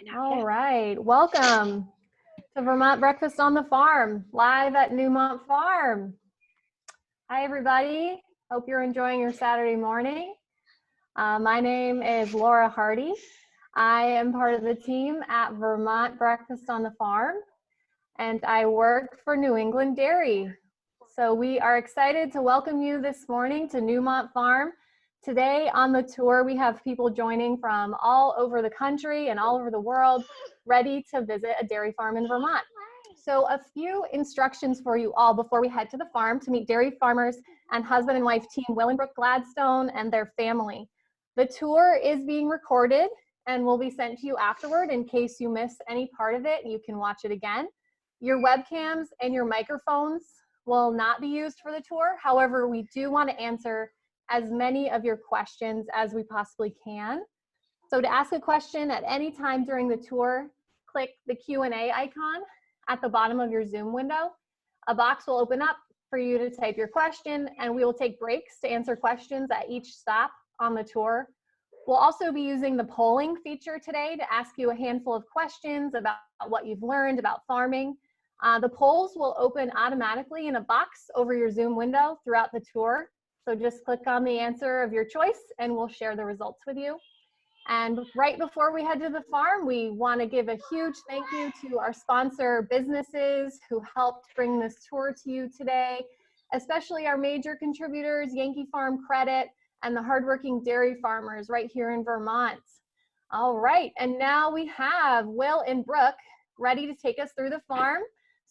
All right, welcome to Vermont Breakfast on the Farm, live at Newmont Farm. Hi, everybody. Hope you're enjoying your Saturday morning. My name is Laura Hardy. I am part of the team at Vermont Breakfast on the Farm, and I work for New England Dairy. So we are excited to welcome you this morning to Newmont Farm. Today on the tour, we have people joining from all over the country and all over the world, ready to visit a dairy farm in Vermont. So a few instructions for you all before we head to the farm to meet dairy farmers and husband and wife team Will and Brooke Gladstone and their family. The tour is being recorded and will be sent to you afterward. In case you miss any part of it, you can watch it again. Your webcams and your microphones will not be used for the tour. However, we do want to answer as many of your questions as we possibly can. So to ask a question at any time during the tour, click the Q&A icon at the bottom of your Zoom window. A box will open up for you to type your question, and we will take breaks to answer questions at each stop on the tour. We'll also be using the polling feature today to ask you a handful of questions about what you've learned about farming. The polls will open automatically in a box over your Zoom window throughout the tour. So just click on the answer of your choice and we'll share the results with you. And right before we head to the farm, we want to give a huge thank you to our sponsor businesses who helped bring this tour to you today, especially our major contributors, Yankee Farm Credit, and the hardworking dairy farmers right here in Vermont. All right, and now we have Will and Brooke ready to take us through the farm.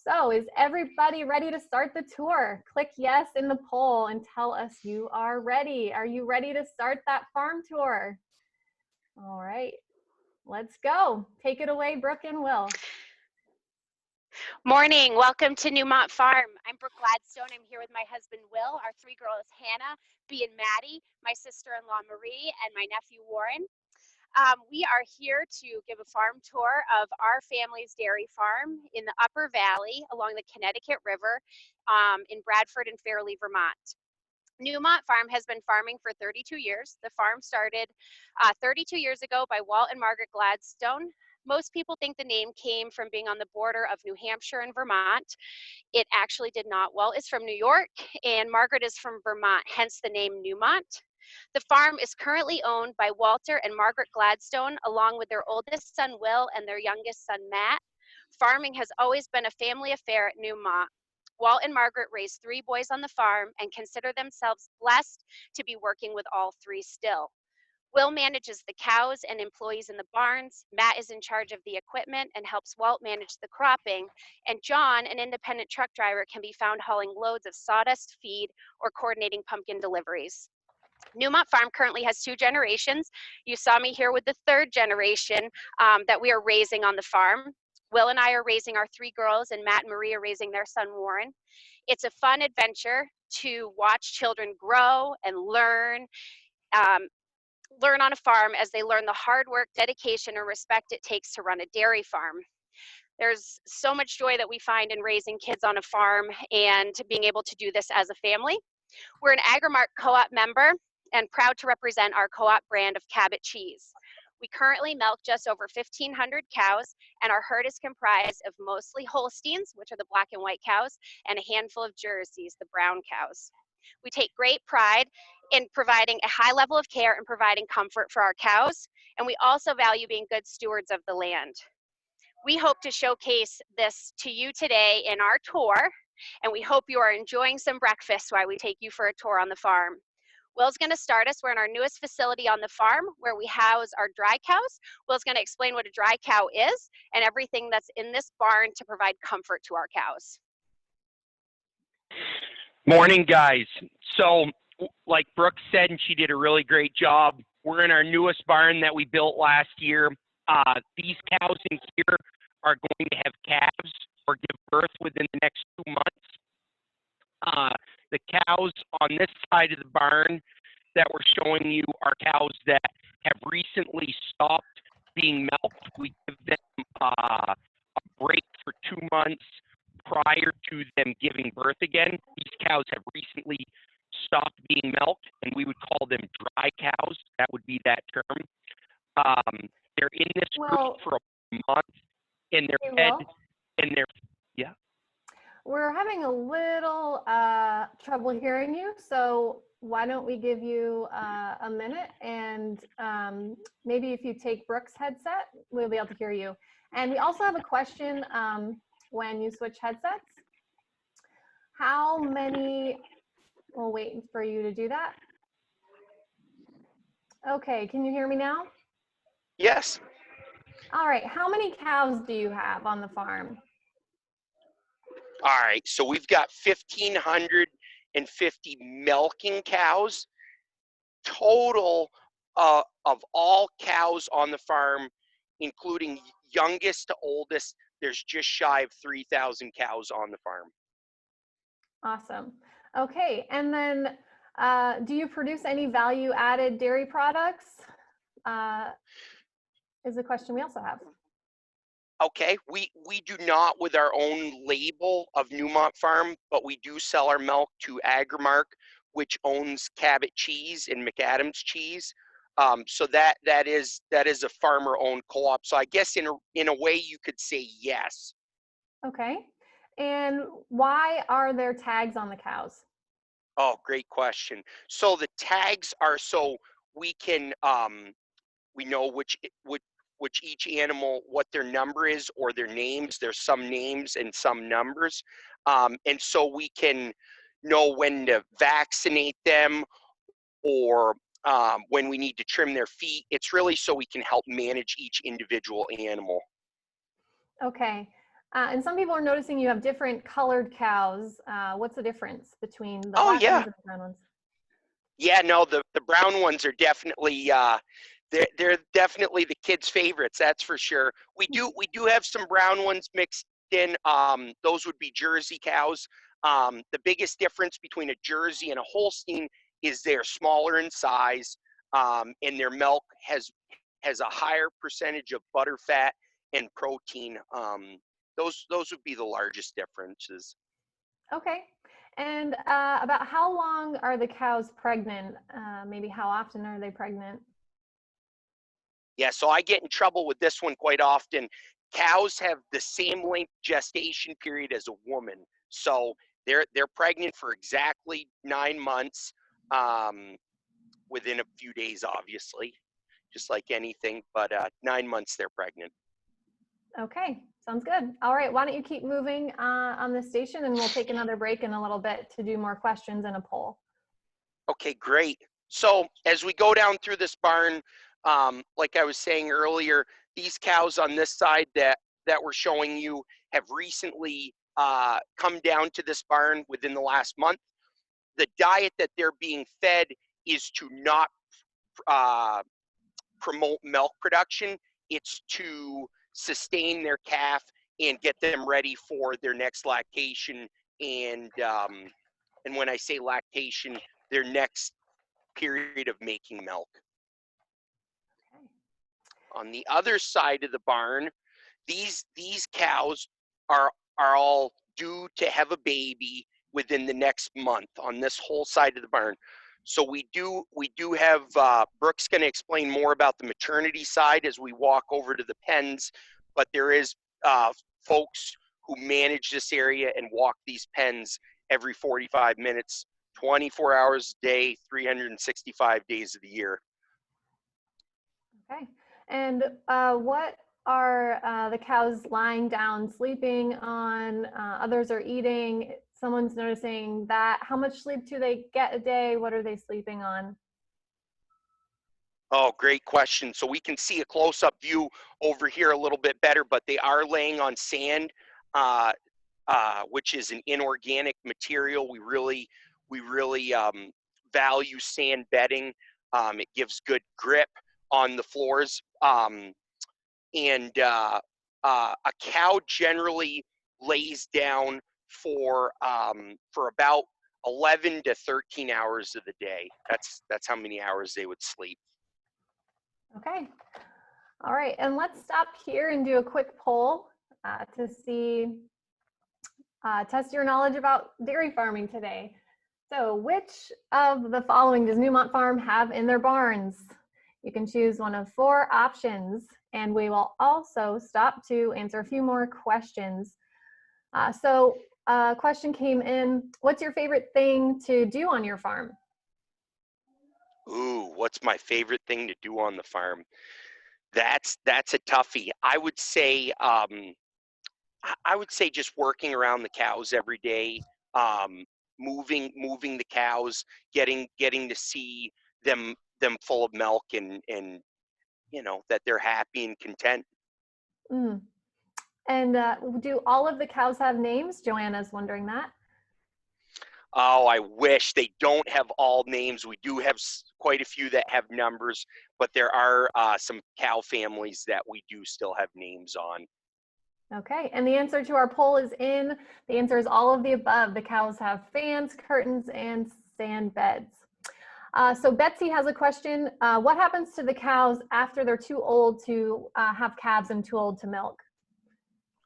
So is everybody ready to start the tour? Click yes in the poll and tell us you are ready. Are you ready to start that farm tour? All right, let's go. Take it away, Brooke and Will. Morning, welcome to Newmont Farm. I'm Brooke Gladstone. I'm here with my husband, Will, our three girls, Hannah, B, and Maddie, my sister-in-law, Marie, and my nephew, Warren. We are here to give a farm tour of our family's dairy farm in the Upper Valley along the Connecticut River in Bradford and Fairleigh, Vermont. Newmont Farm has been farming for 32 years. The farm started 32 years ago by Walt and Margaret Gladstone. Most people think the name came from being on the border of New Hampshire and Vermont. It actually did not. Walt is from New York and Margaret is from Vermont, hence the name Newmont. The farm is currently owned by Walter and Margaret Gladstone, along with their oldest son, Will, and their youngest son, Matt. Farming has always been a family affair at Newmont. Walt and Margaret raised three boys on the farm and consider themselves blessed to be working with all three still. Will manages the cows and employees in the barns. Matt is in charge of the equipment and helps Walt manage the cropping. And John, an independent truck driver, can be found hauling loads of sawdust, feed, or coordinating pumpkin deliveries. Newmont Farm currently has two generations. You saw me here with the third generation that we are raising on the farm. Will and I are raising our three girls, and Matt and Marie are raising their son, Warren. It's a fun adventure to watch children grow and learn on a farm as they learn the hard work, dedication, and respect it takes to run a dairy farm. There's so much joy that we find in raising kids on a farm and being able to do this as a family. We're an Agrimark co-op member and proud to represent our co-op brand of Cabot cheese. We currently milk just over 1,500 cows, and our herd is comprised of mostly Holsteins, which are the black and white cows, and a handful of Jerseys, the brown cows. We take great pride in providing a high level of care and providing comfort for our cows, and we also value being good stewards of the land. We hope to showcase this to you today in our tour, and we hope you are enjoying some breakfast while we take you for a tour on the farm. Will's going to start us. We're in our newest facility on the farm where we house our dry cows. Will's going to explain what a dry cow is and everything that's in this barn to provide comfort to our cows. Morning, guys. So, like Brooke said, and she did a really great job, we're in our newest barn that we built last year. These cows in here are going to have calves or give birth within the next 2 months. The cows on this side of the barn that we're showing you are cows that have recently stopped being milked. We give them a break for 2 months prior to them giving birth again. These cows have recently stopped being milked, and we would call them dry cows. That would be that term. They're in this group for month, and they're Hey, fed, Will, and they're, yeah. we're having a little trouble hearing you, so why don't we give you a minute, and maybe if you take Brooke's headset, we'll be able to hear you. And we also have a question when you switch headsets. How many, we'll wait for you to do that. Okay, can you hear me now? Yes. All right, how many cows do you have on the farm? All right, so we've got 1,550 milking cows. Total of all cows on the farm, including youngest to oldest, there's just shy of 3,000 cows on the farm. Awesome. Okay, and then do you produce any value-added dairy products? Is a question we also have. Okay, we do not with our own label of Newmont Farm, but we do sell our milk to Agrimark, which owns Cabot Cheese and McAdams Cheese. So that is a farmer-owned co-op. So I guess in a way you could say yes. Okay, and why are there tags on the cows? Oh, great question. So the tags are so we can we know which each animal, what their number is or their names. There's some names and some numbers, and so we can know when to vaccinate them or when we need to trim their feet. It's really so we can help manage each individual animal. Okay, and some people are noticing you have different colored cows. What's the difference between the Oh black yeah, ones and the brown ones? yeah. No, the brown ones are definitely they're definitely the kids' favorites. That's for sure. We do have some brown ones mixed in. Those would be Jersey cows. The biggest difference between a Jersey and a Holstein is they're smaller in size, and their milk has a higher percentage of butter fat and protein. Those would be the largest differences. Okay, and about how long are the cows pregnant? Maybe how often are they pregnant? Yeah, so I get in trouble with this one quite often. Cows have the same length gestation period as a woman, so they're pregnant for exactly 9 months, within a few days, obviously, just like anything. But 9 months they're pregnant. Okay, sounds good. All right, why don't you keep moving on this station, and we'll take another break in a little bit to do more questions and a poll. Okay, great. So as we go down through this barn, like I was saying earlier, these cows on this side that we're showing you have recently come down to this barn within the last month. The diet that they're being fed is to not promote milk production. It's to sustain their calf and get them ready for their next lactation. And when I say lactation, their next period of making milk. Okay. On the other side of the barn, these cows are all due to have a baby within the next month on this whole side of the barn. So we do have Brooke's going to explain more about the maternity side as we walk over to the pens, but there is folks who manage this area and walk these pens every 45 minutes, 24 hours a day, 365 days of the year. Okay, and what are the cows lying down, sleeping on? Others are eating. Someone's noticing that. How much sleep do they get a day? What are they sleeping on? Oh, great question. So we can see a close-up view over here a little bit better, but they are laying on sand, which is an inorganic material. We really value sand bedding. It gives good grip on the floors. And a cow generally lays down for about 11 to 13 hours of the day. That's how many hours they would sleep. Okay. All right, and let's stop here and do a quick poll to see, test your knowledge about dairy farming today. So which of the following does Newmont Farm have in their barns? You can choose one of 4 options, and we will also stop to answer a few more questions. So a question came in, what's your favorite thing to do on your farm? Ooh, what's my favorite thing to do on the farm? That's a toughie. I would say just working around the cows every day, moving the cows, getting to see them full of milk, and that they're happy and content. Mm. And do all of the cows have names? Joanna's wondering that. Oh, I wish. They don't have all names. We do have quite a few that have numbers, but there are some cow families that we do still have names on. Okay, and the answer to our poll is in. The answer is all of the above. The cows have fans, curtains, and sand beds. So Betsy has a question. What happens to the cows after they're too old to have calves and too old to milk?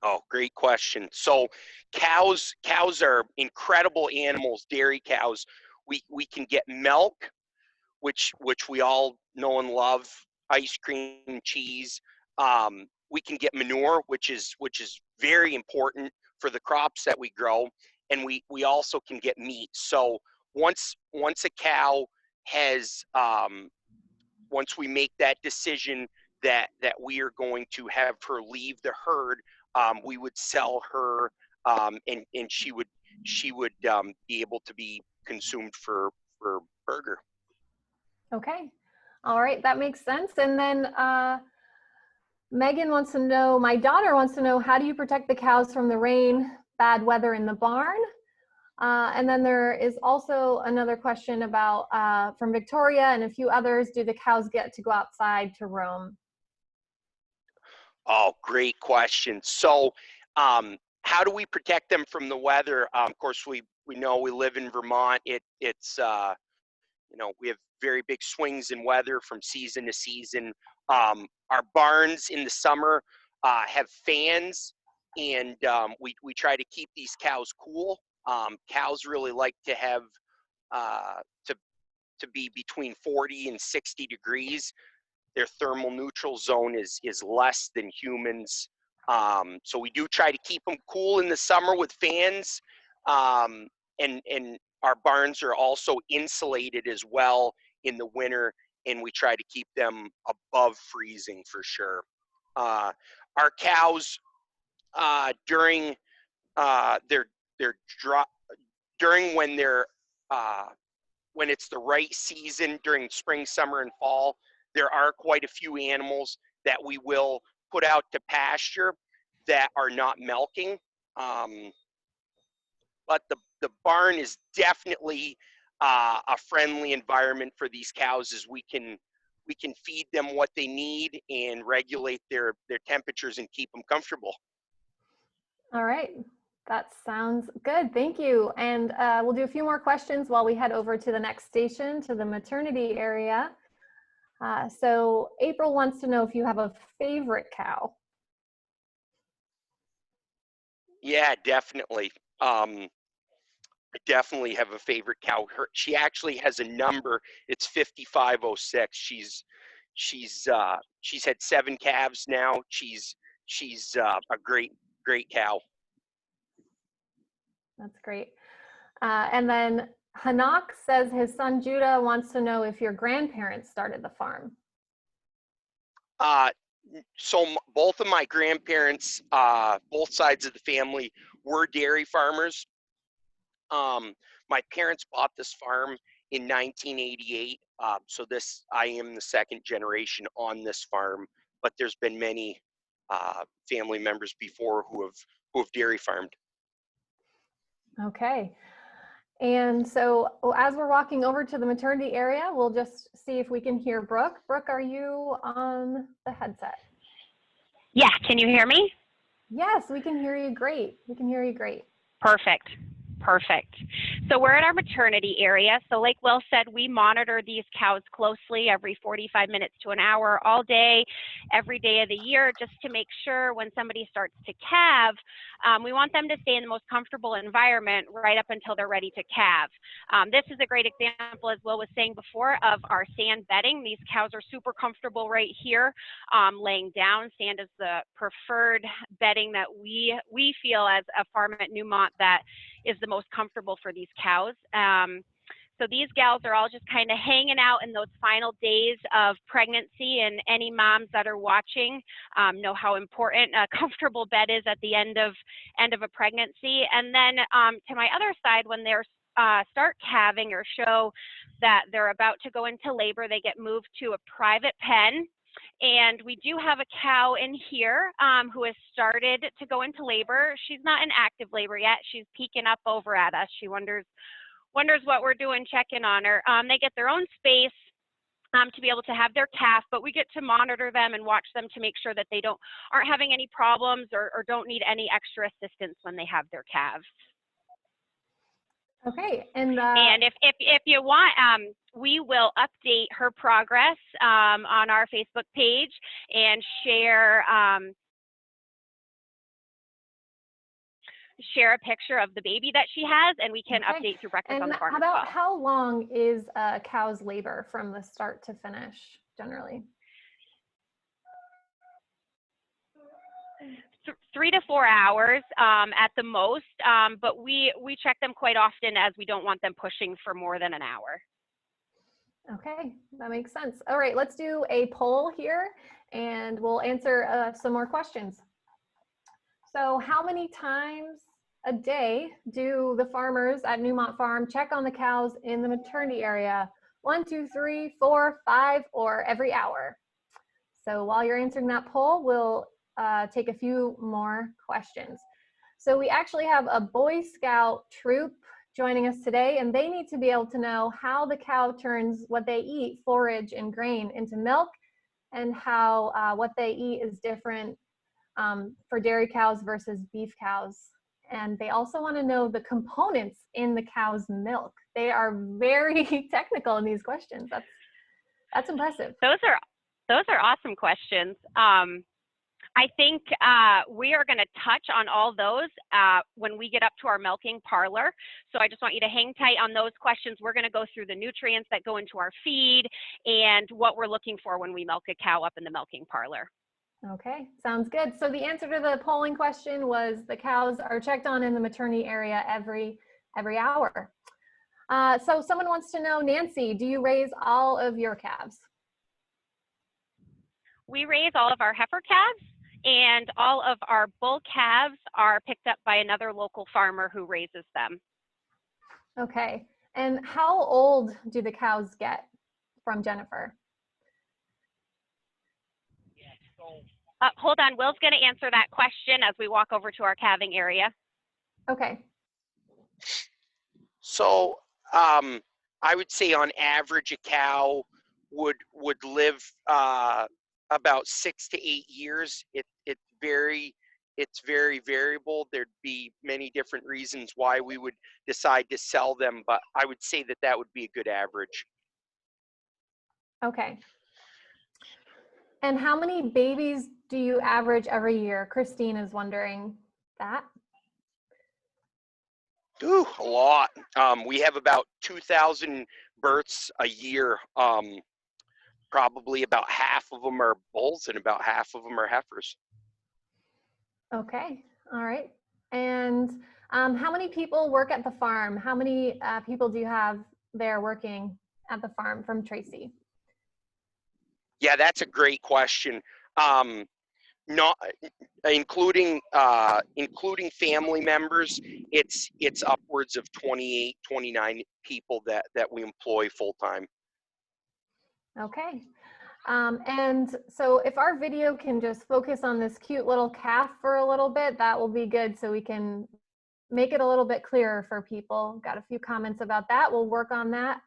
Oh, great question. So cows are incredible animals, dairy cows. We can get milk, which we all know and love, ice cream, cheese. We can get manure, which is very important for the crops that we grow, and we also can get meat. So once a cow has once we make that decision that we are going to have her leave the herd, we would sell her, and she would be able to be consumed for burger. Okay, all right, that makes sense. And then Megan wants to know, my daughter wants to know, how do you protect the cows from the rain, bad weather in the barn? And then there is also another question about from Victoria and a few others. Do the cows get to go outside to roam? Oh, great question. So, how do we protect them from the weather? Of course, we know we live in Vermont. It's we have very big swings in weather from season to season. Our barns in the summer have fans, and we try to keep these cows cool. Cows really like to have to be between 40 and 60 degrees. Their thermal neutral zone is less than humans. So we do try to keep them cool in the summer with fans, and our barns are also insulated as well in the winter, and we try to keep them above freezing for sure. Our cows during their drop during when it's the right season during spring, summer, and fall, there are quite a few animals that we will put out to pasture that are not milking. But the barn is definitely a friendly environment for these cows, as we can feed them what they need and regulate their temperatures and keep them comfortable. All right, that sounds good. Thank you. And we'll do a few more questions while we head over to the next station, to the maternity area. So April wants to know if you have a favorite cow. Yeah, definitely. I definitely have a favorite cow. She actually has a number. It's 5506. She's had 7 calves now. She's a great cow. That's great. And then Hanak says his son Judah wants to know if your grandparents started the farm. So both of my grandparents, both sides of the family, were dairy farmers. My parents bought this farm in 1988. So I am the second generation on this farm, but there's been many family members before who have dairy farmed. Okay. And so as we're walking over to the maternity area, we'll just see if we can hear Brooke. Brooke, are you on the headset? Yeah, can you hear me? Yes, we can hear you great. We can hear you great. Perfect. So we're at our maternity area. So like Will said, we monitor these cows closely every 45 minutes to an hour all day. every day of the year, just to make sure when somebody starts to calve, we want them to stay in the most comfortable environment right up until they're ready to calve. This is a great example, as Will was saying before, of our sand bedding. These cows are super comfortable right here, laying down. Sand is the preferred bedding that we feel as a farm at Newmont that is the most comfortable for these cows. So these gals are all just kind of hanging out in those final days of pregnancy, and any moms that are watching know how important a comfortable bed is at the end of a pregnancy. And then to my other side, when they're start calving or show that they're about to go into labor, they get moved to a private pen. And we do have a cow in here who has started to go into labor. She's not in active labor yet. She's peeking up over at us. She wonders what we're doing, checking on her. They get their own space to be able to have their calf, but we get to monitor them and watch them to make sure that they aren't having any problems or don't need any extra assistance when they have their calves. Okay, and if you want, we will update her progress on our Facebook page and share a picture of the baby that she has, and we can update through Breakfast on the Farm as well. How long is a cow's labor from the start to finish, generally? 3 to 4 hours at the most, but we check them quite often, as we don't want them pushing for more than an hour. Okay, that makes sense. All right, let's do a poll here, and we'll answer some more questions. So how many times a day do the farmers at Newmont Farm check on the cows in the maternity area? 1, 2, 3, 4, 5, or every hour? So while you're answering that poll, we'll take a few more questions. So we actually have a Boy Scout troop joining us today, and they need to be able to know how the cow turns what they eat, forage and grain, into milk, and how what they eat is different for dairy cows versus beef cows. And they also want to know the components in the cow's milk. They are very technical in these questions. That's impressive. Those are awesome questions. I think we are going to touch on all those when we get up to our milking parlor. So I just want you to hang tight on those questions. We're going to go through the nutrients that go into our feed and what we're looking for when we milk a cow up in the milking parlor. Okay, sounds good. So the answer to the polling question was the cows are checked on in the maternity area every hour. So someone wants to know, Nancy, do you raise all of your calves? We raise all of our heifer calves, and all of our bull calves are picked up by another local farmer who raises them. Okay, and how old do the cows get from Jennifer? Hold on, Will's going to answer that question as we walk over to our calving area. Okay. So I would say on average a cow would live about 6 to 8 years. It's very variable. There'd be many different reasons why we would decide to sell them, but I would say that would be a good average. Okay. And how many babies do you average every year? Christine is wondering that. Ooh, a lot. We have about 2,000 births a year. Probably about half of them are bulls and about half of them are heifers. Okay, all right. And how many people work at the farm? How many people do you have there working at the farm from Tracy? Yeah, that's a great question. Not including family members, it's upwards of 28, 29 people that we employ full time. Okay. And so if our video can just focus on this cute little calf for a little bit, that will be good, so we can make it a little bit clearer for people. Got a few comments about that. We'll work on that.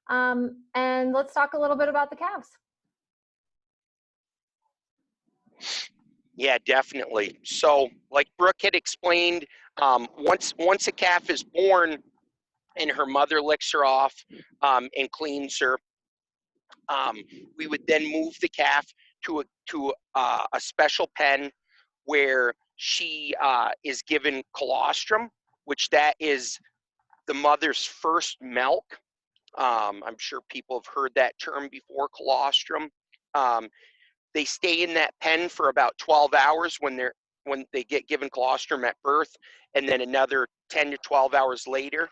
And let's talk a little bit about the calves. Yeah, definitely. So like Brooke had explained, once a calf is born and her mother licks her off and cleans her, we would then move the calf a special pen where she is given colostrum, which that is the mother's first milk. I'm sure people have heard that term before, colostrum. They stay in that pen for about 12 hours when they get given colostrum at birth, and then another 10 to 12 hours later.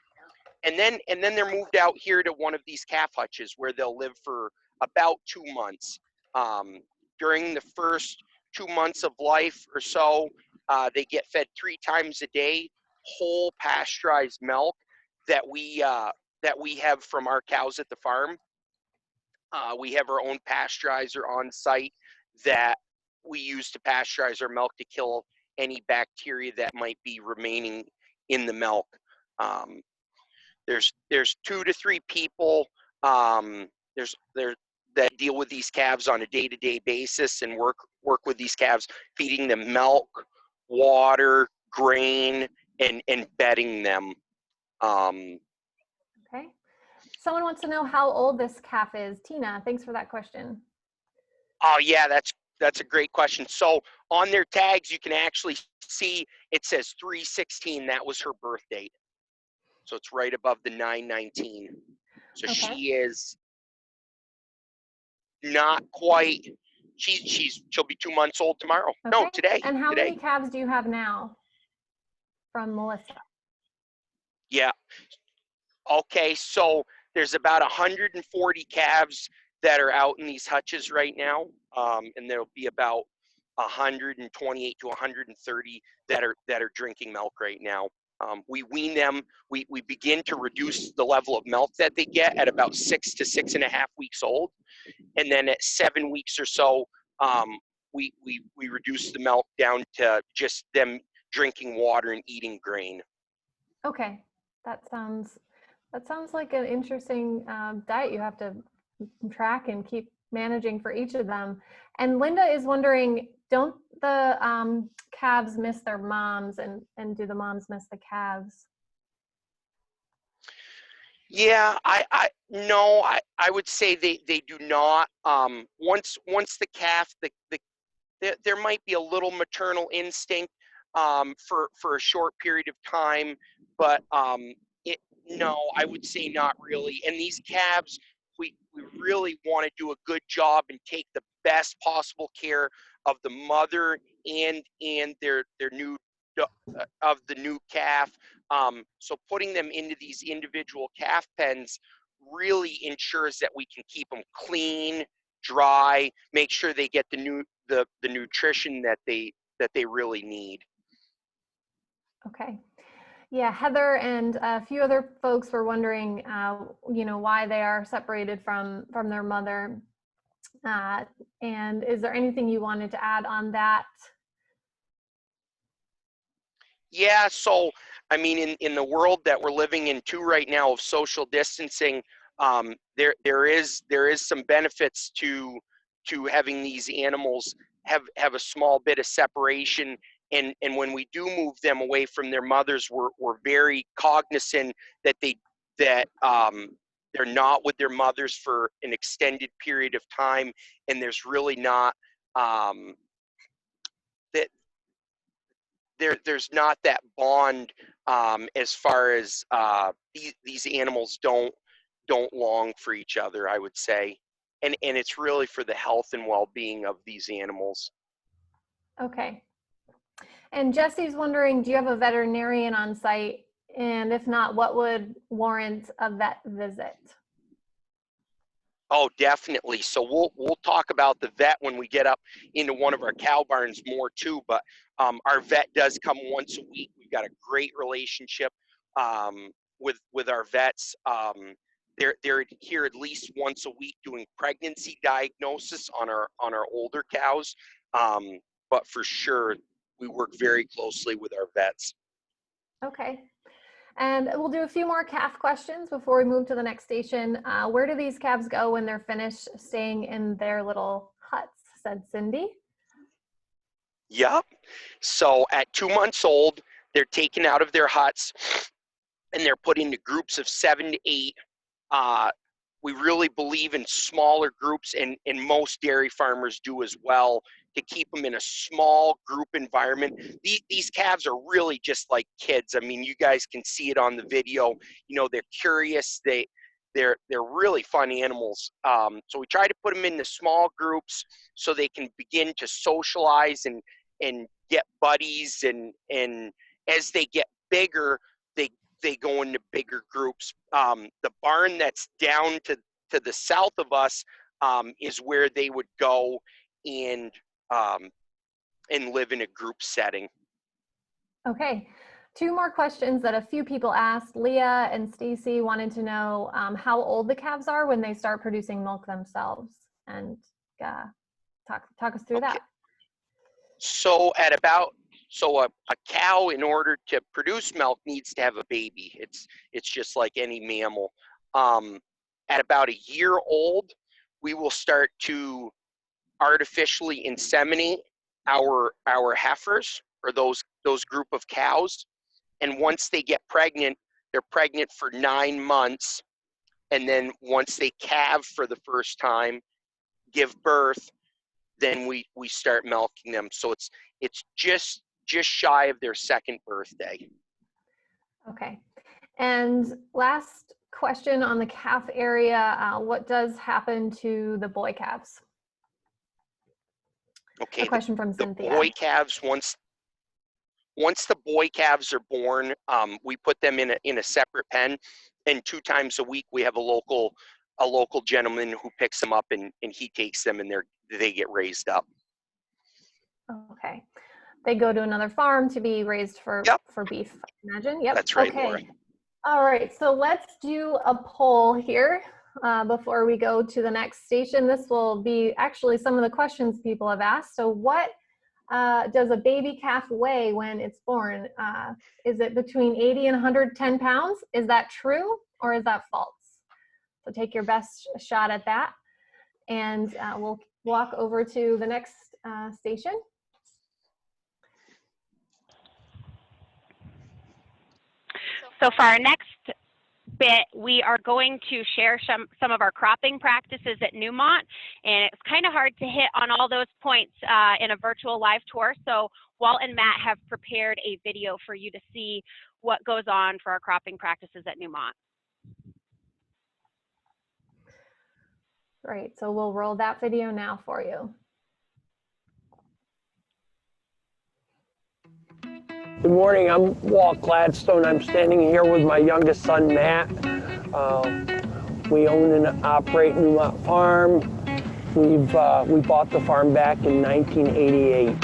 And then they're moved out here to one of these calf hutches where they'll live for about 2 months. During the first 2 months of life or so, they get fed 3 times a day, whole pasteurized milk that we have from our cows at the farm. We have our own pasteurizer on site that we use to pasteurize our milk to kill any bacteria that might be remaining in the milk. There's 2 to 3 people that deal with these calves on a day-to-day basis and work with these calves, feeding them milk, water, grain, and bedding them. Okay. Someone wants to know how old this calf is. Tina, thanks for that question. Oh yeah, that's a great question. So on their tags, you can actually see it says 3/16. That was her birth date. So it's right above the 9/19. So Okay. she is not quite. She'll be 2 months old tomorrow. Okay. No, today. And how today. many calves do you have now from Melissa? Yeah. Okay, so there's about 140 calves that are out in these hutches right now, and there'll be about 128 to 130 that are drinking milk right now. We wean them. We begin to reduce the level of milk that they get at about 6 to 6.5 weeks old, and then at 7 weeks or so, we reduce the milk down to just them drinking water and eating grain. Okay, that sounds like an interesting diet you have to track and keep managing for each of them. And Linda is wondering, don't the calves miss their moms, and do the moms miss the calves? Yeah, I would say they do not. Once the calf, there might be a little maternal instinct for a short period of time, but no, I would say not really. And these calves, we really want to do a good job and take the best possible care of the mother and their new of the new calf. So putting them into these individual calf pens really ensures that we can keep them clean, dry, make sure they get the nutrition that they really need. Okay. Yeah, Heather and a few other folks were wondering, why they are separated from their mother. And is there anything you wanted to add on that? Yeah, so I mean, in the world that we're living in too right now of social distancing, there is some benefits to having these animals have a small bit of separation. And when we do move them away from their mothers, we're very cognizant that they're not with their mothers for an extended period of time, and there's really not that there's not that bond as far as these animals don't long for each other, I would say, and it's really for the health and well-being of these animals. Okay. And Jesse's wondering, do you have a veterinarian on site? And if not, what would warrant a vet visit? Oh, definitely. So we'll talk about the vet when we get up into one of our cow barns more too. But our vet does come once a week. We've got a great relationship with our vets. They're here at least once a week doing pregnancy diagnosis on our older cows. But for sure, we work very closely with our vets. Okay. And we'll do a few more calf questions before we move to the next station. Where do these calves go when they're finished staying in their little huts, said Cindy? Yep. So at 2 months old, they're taken out of their huts and they're put into groups of 7 to 8 we really believe in smaller groups, and most dairy farmers do as well, to keep them in a small group environment. These calves are really just like kids. I mean, you guys can see it on the video. You know, they're curious. They're really fun animals. So we try to put them into small groups so they can begin to socialize and get buddies. And as they get bigger, they go into bigger groups. The barn that's down to the south of us is where they would go and live in a group setting. Okay, 2 more questions that a few people asked. Leah and Stacy wanted to know how old the calves are when they start producing milk themselves, and talk us through that. So a cow, in order to produce milk, needs to have a baby. It's just like any mammal. At about a year old, we will start to artificially inseminate our heifers, or those group of cows. And once they get pregnant, they're pregnant for 9 months. And then once they calve for the first time, give birth, then we start milking them. So it's just shy of their 2nd birthday. Okay, and last question on the calf area, what does happen to the boy calves? Okay, a question from Cynthia. The boy calves, once the boy calves are born, we put them in a separate pen, and 2 times a week we have a local gentleman who picks them up, and he takes them, and they get raised up. Okay, they go to another farm to be raised for beef, I imagine. Yep. That's right, okay. Laura. All right, so let's do a poll here before we go to the next station. This will be actually some of the questions people have asked. So what does a baby calf weigh when it's born? Is it between 80 and 110 pounds? Is that true, or is that false? So take your best shot at that, and we'll walk over to the next station. So for our next bit, we are going to share some of our cropping practices at Newmont, and it's kind of hard to hit on all those points in a virtual live tour. So Walt and Matt have prepared a video for you to see what goes on for our cropping practices at Newmont. Great, so we'll roll that video now for you. Good morning, I'm Walt Gladstone. I'm standing here with my youngest son, Matt. We own and operate Newmont Farm. We bought the farm back in 1988.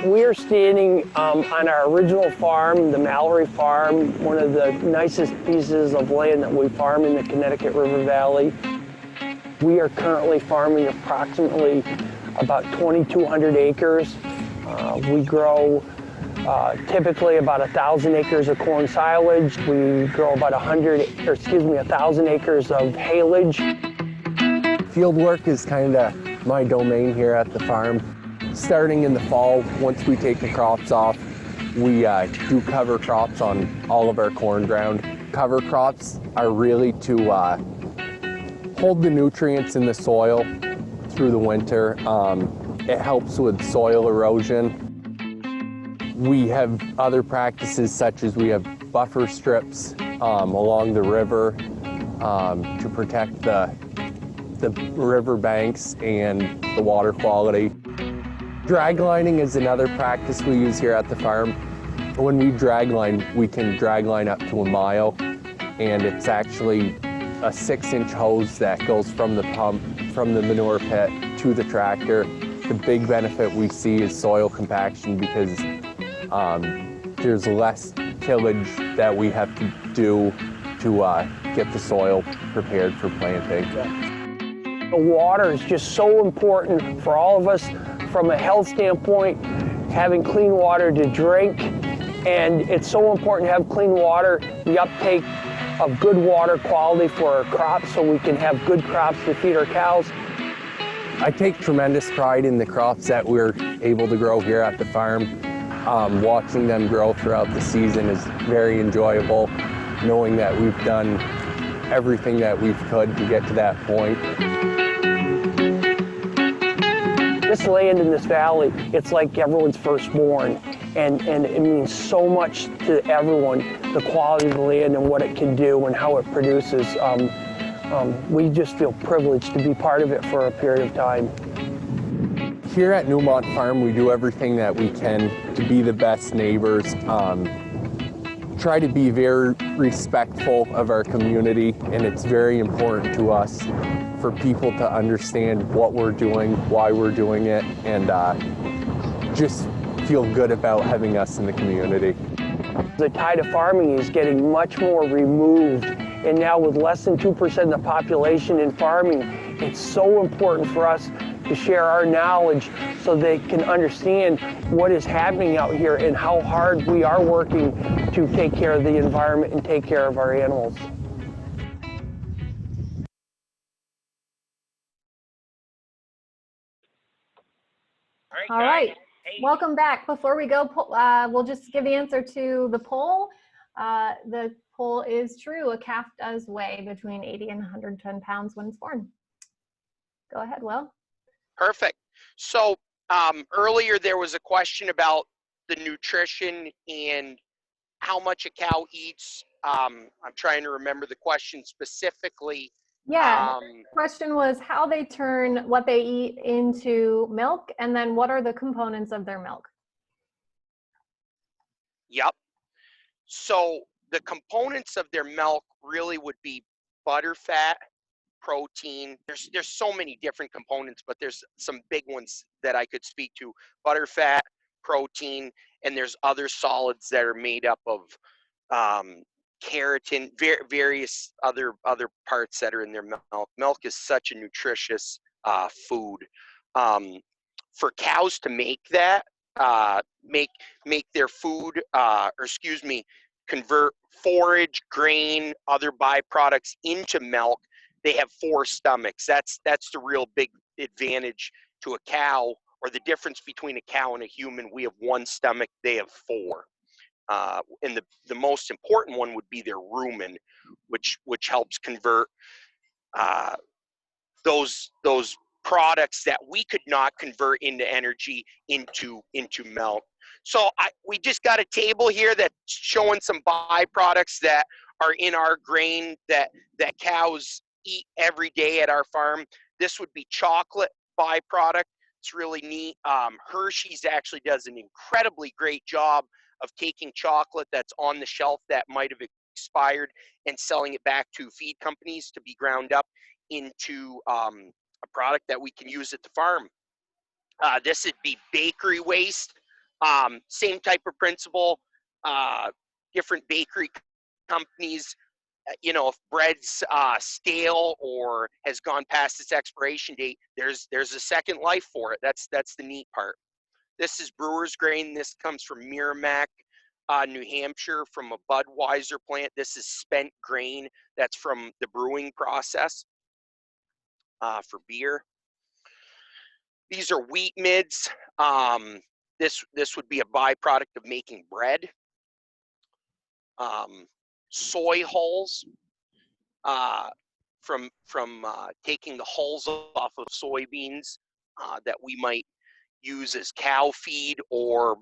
We're standing on our original farm, the Mallory Farm, one of the nicest pieces of land that we farm in the Connecticut River Valley. We are currently farming approximately about 2,200 acres. We grow typically about 1,000 acres of corn silage. We grow about 1,000 acres of haylage. Field work is kind of my domain here at the farm. Starting in the fall, once we take the crops off, we do cover crops on all of our corn ground. Cover crops are really to hold the nutrients in the soil through the winter. It helps with soil erosion. We have other practices such as we have buffer strips along the river to protect the river banks and the water quality. Drag lining is another practice we use here at the farm. When we drag line, we can drag line up to 1 mile, and it's actually a 6-inch hose that goes from the pump, from the manure pit to the tractor. The big benefit we see is soil compaction, because there's less tillage that we have to do to get the soil prepared for planting. The water is just so important for all of us from a health standpoint, having clean water to drink, and it's so important to have clean water, the uptake of good water quality for our crops so we can have good crops to feed our cows. I take tremendous pride in the crops that we're able to grow here at the farm. Watching them grow throughout the season is very enjoyable. knowing that we've done everything that we could to get to that point. This land in this valley, it's like everyone's firstborn, and it means so much to everyone, the quality of the land and what it can do and how it produces. We just feel privileged to be part of it for a period of time. Here at Newmont Farm, we do everything that we can to be the best neighbors, try to be very respectful of our community, and it's very important to us for people to understand what we're doing, why we're doing it, and just feel good about having us in the community. The tide of farming is getting much more removed, and now with less than 2% of the population in farming, it's so important for us to share our knowledge so they can understand what is happening out here and how hard we are working to take care of the environment and take care of our animals. All right, welcome back. Before we go, we'll just give the answer to the poll. The poll is true. A calf does weigh between 80 and 110 pounds when it's born. Go ahead, Will. Perfect. So earlier there was a question about the nutrition and how much a cow eats. I'm trying to remember the question specifically. Yeah, the question was how they turn what they eat into milk, and then what are the components of their milk? Yep. So the components of their milk really would be butter, fat, protein. There's so many different components, but there's some big ones that I could speak to. Butter, fat, protein, and there's other solids that are made up of keratin, various other parts that are in their milk. Milk is such a nutritious food. For cows to make that, make their food, convert forage, grain, other byproducts into milk, they have 4 stomachs. That's the real big advantage to a cow, or the difference between a cow and a human. We have 1 stomach, they have 4. And the most important one would be their rumen, which helps convert those products that we could not convert into energy into milk. So we just got a table here that's showing some byproducts that are in our grain that cows eat every day at our farm. This would be chocolate byproduct. It's really neat. Hershey's actually does an incredibly great job of taking chocolate that's on the shelf that might have expired and selling it back to feed companies to be ground up into a product that we can use at the farm. This would be bakery waste. Same type of principle. Different bakery companies, if bread's stale or has gone past its expiration date, there's a second life for it. That's the neat part. This is brewer's grain. This comes from Merrimack, New Hampshire, from a Budweiser plant. This is spent grain that's from the brewing process for beer. These are wheat midds. This would be a byproduct of making bread. Soy hulls, from taking the hulls off of soybeans that we might use as cow feed or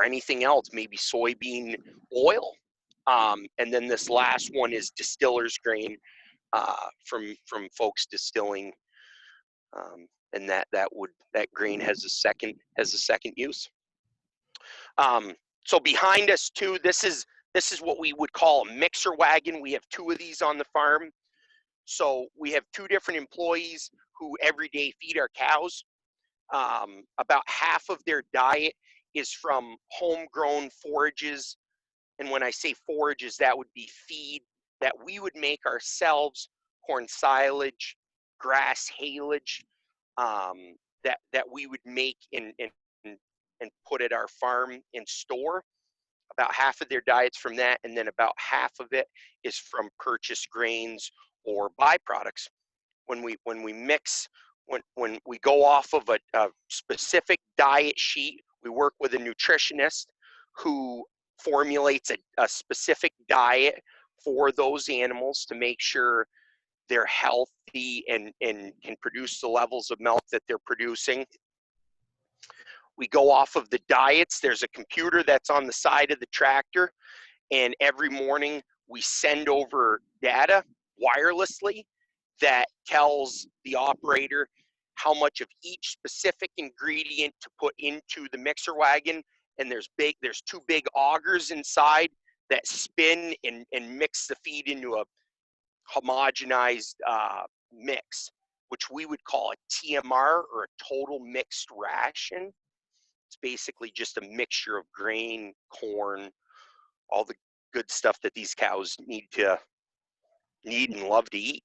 anything else, maybe soybean oil. And then this last one is distiller's grain from folks distilling, and that grain has a second use. So behind us too, this is what we would call a mixer wagon. We have 2 of these on the farm. So we have 2 different employees who every day feed our cows. About half of their diet is from homegrown forages. And when I say forages, that would be feed that we would make ourselves, corn silage, grass haylage, that we would make and put at our farm and store. About half of their diet's from that, and then about half of it is from purchased grains or byproducts. When we mix, when we go off of a specific diet sheet, we work with a nutritionist who formulates a specific diet for those animals to make sure they're healthy and can produce the levels of milk that they're producing. We go off of the diets. There's a computer that's on the side of the tractor, and every morning we send over data wirelessly that tells the operator how much of each specific ingredient to put into the mixer wagon. And there's two big augers inside that spin and mix the feed into a homogenized mix, which we would call a TMR, or a total mixed ration. It's basically just a mixture of grain, corn, all the good stuff that these cows need and love to eat.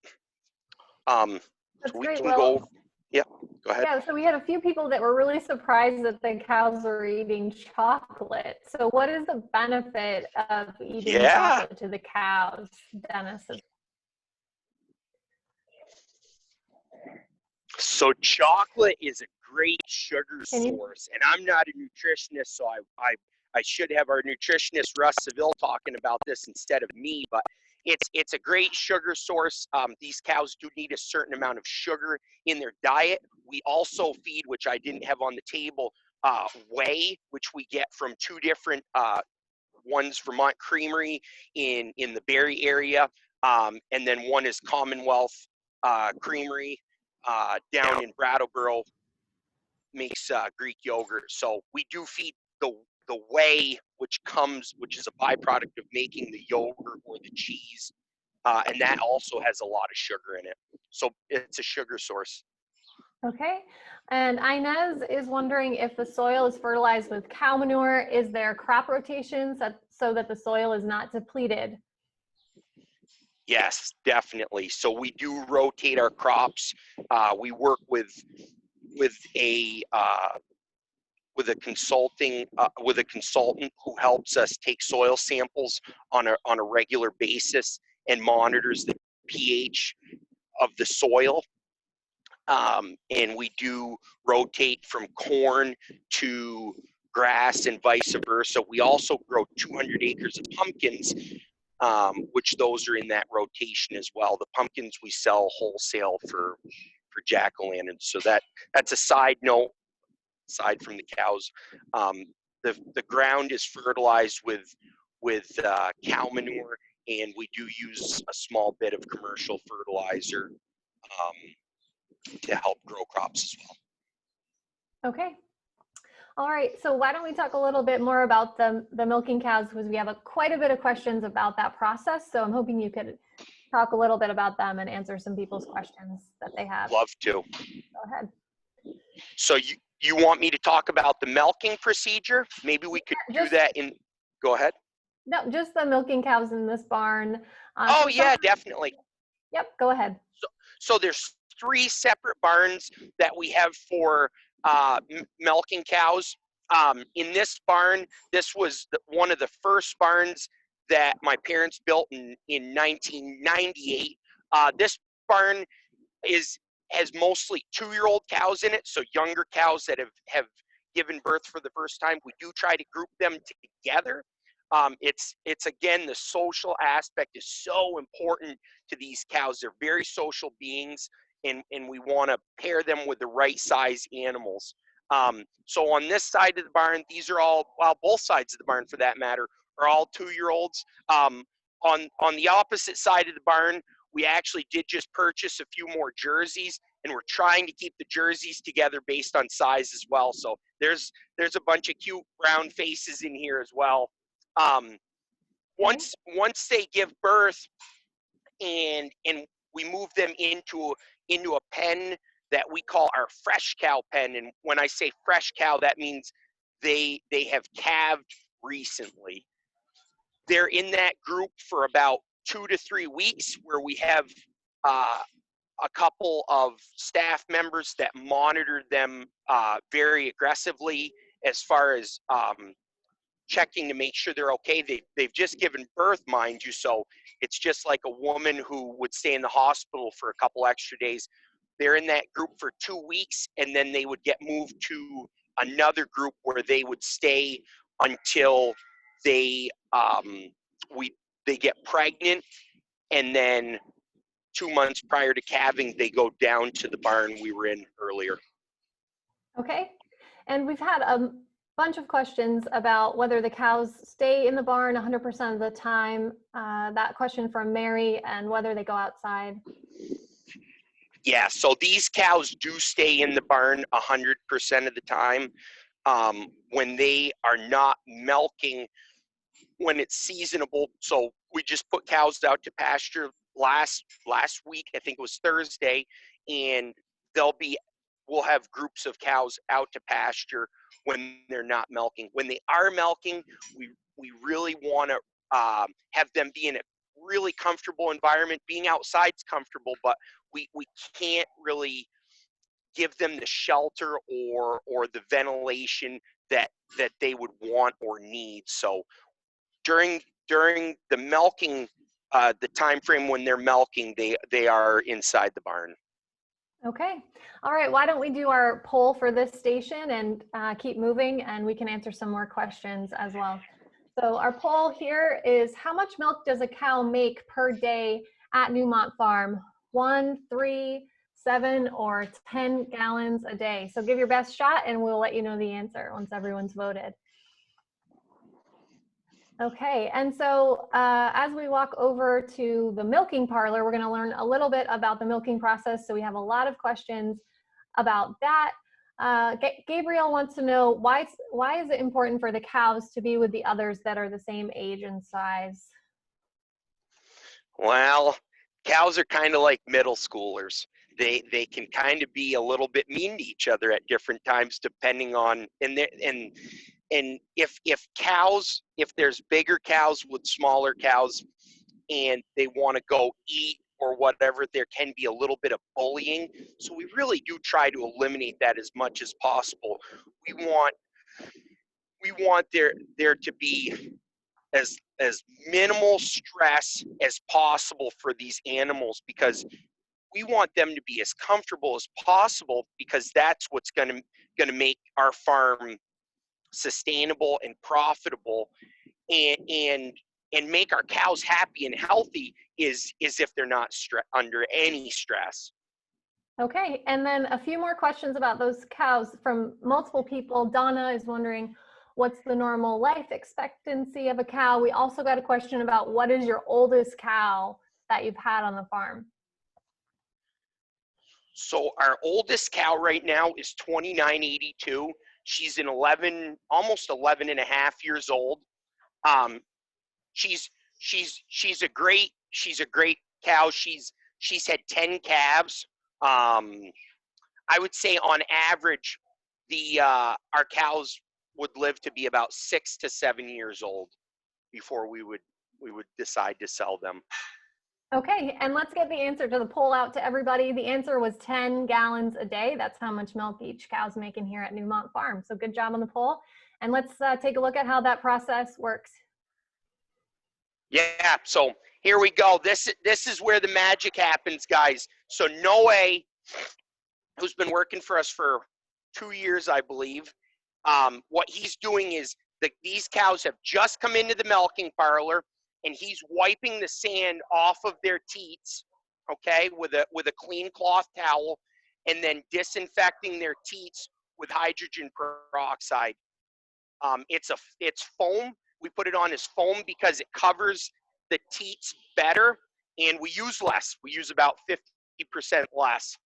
That's so we great. can go ahead. Yeah, so we had a few people that were really surprised that the cows are eating chocolate. So what is the benefit of eating chocolate to the cows, Dennis? So chocolate is a great sugar source, and I'm not a nutritionist, so I should have our nutritionist Russ Seville talking about this instead of me, but it's a great sugar source. These cows do need a certain amount of sugar in their diet. We also feed, which I didn't have on the table, whey, which we get from two different one's Vermont Creamery in the Barrie area, and then one is Commonwealth Creamery down in Brattleboro, makes Greek yogurt. So we do feed the whey, which is a byproduct of making the yogurt or the cheese, and that also has a lot of sugar in it. So it's a sugar source. Okay, and Inez is wondering if the soil is fertilized with cow manure. Is there crop rotations so that the soil is not depleted? Yes, definitely. So we do rotate our crops. We work with a consultant who helps us take soil samples on a regular basis and monitors the pH of the soil. And we do rotate from corn to grass and vice versa. We also grow 200 acres of pumpkins, which those are in that rotation as well. The pumpkins we sell wholesale for jack-o'-lanterns. So that's a side note, aside from the cows. The ground is fertilized with cow manure, and we do use a small bit of commercial fertilizer to help grow crops as well. Okay. All right, so why don't we talk a little bit more about the milking cows, because we have quite a bit of questions about that process. So I'm hoping you could talk a little bit about them and answer some people's questions that they have. Love to. Go ahead. So you want me to talk about the milking procedure? Maybe we could do that in, go ahead. No, just the milking cows in this barn. Definitely. Yep, go ahead. So there's 3 separate barns that we have for milking cows. In this barn, this was one of the first barns that my parents built in 1998. This barn has mostly 2-year-old cows in it, so younger cows that have given birth for the first time. We do try to group them together. It's again, the social aspect is so important to these cows. They're very social beings, and we want to pair them with the right size animals. So on this side of the barn, these are all, well, both sides of the barn for that matter, are all 2-year-olds. On the opposite side of the barn, we actually did just purchase a few more jerseys, and we're trying to keep the jerseys together based on size as well. So there's a bunch of cute round faces in here as well. Once they give birth, and we move them into a pen that we call our fresh cow pen. And when I say fresh cow, that means they have calved recently. They're in that group for about 2 to 3 weeks, where we have a couple of staff members that monitor them very aggressively as far as checking to make sure they're okay. They've just given birth, mind you, so it's just like a woman who would stay in the hospital for a couple extra days. They're in that group for 2 weeks, and then they would get moved to another group where they would stay until they they get pregnant, and then 2 months prior to calving, they go down to the barn we were in earlier. Okay. And we've had a bunch of questions about whether the cows stay in the barn 100% of the time. That question from Mary, and whether they go outside. Yeah, so these cows do stay in the barn 100% of the time. When they are not milking, when it's seasonable. So we just put cows out to pasture last week, I think it was Thursday, and we'll have groups of cows out to pasture when they're not milking. When they are milking, we really want to have them be in a really comfortable environment. Being outside's comfortable, but we can't really give them the shelter or the ventilation that they would want or need. So during the milking, the time frame when they're milking, they are inside the barn. Okay. All right. Why don't we do our poll for this station and keep moving, and we can answer some more questions as well. So our poll here is, how much milk does a cow make per day at Newmont Farm? 1, 3, 7, or 10 gallons a day? So give your best shot and we'll let you know the answer once everyone's voted. Okay, and so as we walk over to the milking parlor, we're going to learn a little bit about the milking process. So we have a lot of questions about that. Gabriel wants to know, why is it important for the cows to be with the others that are the same age and size? Well, cows are kind of like middle schoolers. They can kind of be a little bit mean to each other at different times, depending on and if there's bigger cows with smaller cows and they want to go eat or whatever, there can be a little bit of bullying. So we really do try to eliminate that as much as possible. We want there to be as minimal stress as possible for these animals, because we want them to be as comfortable as possible, because that's what's going to make our farm sustainable and profitable, and make our cows happy and healthy is if they're not under any stress. Okay, and then a few more questions about those cows from multiple people. Donna is wondering, what's the normal life expectancy of a cow? We also got a question about, what is your oldest cow that you've had on the farm? So our oldest cow right now is 2982. She's almost 11 and a half years old. She's a great cow. She's had 10 calves. I would say on average, our cows would live to be about 6 to 7 years old before we would decide to sell them. Okay, and let's get the answer to the poll out to everybody. The answer was 10 gallons a day. That's how much milk each cow's making here at Newmont Farm. So good job on the poll. And let's take a look at how that process works. Yeah, so here we go. This is where the magic happens, guys. So Noe, who's been working for us for 2 years, I believe, what he's doing is these cows have just come into the milking parlor, and he's wiping the sand off of their teats, okay, with a clean cloth towel, and then disinfecting their teats with hydrogen peroxide. It's foam. We put it on as foam because it covers the teats better, and we use less. We use about 50% less.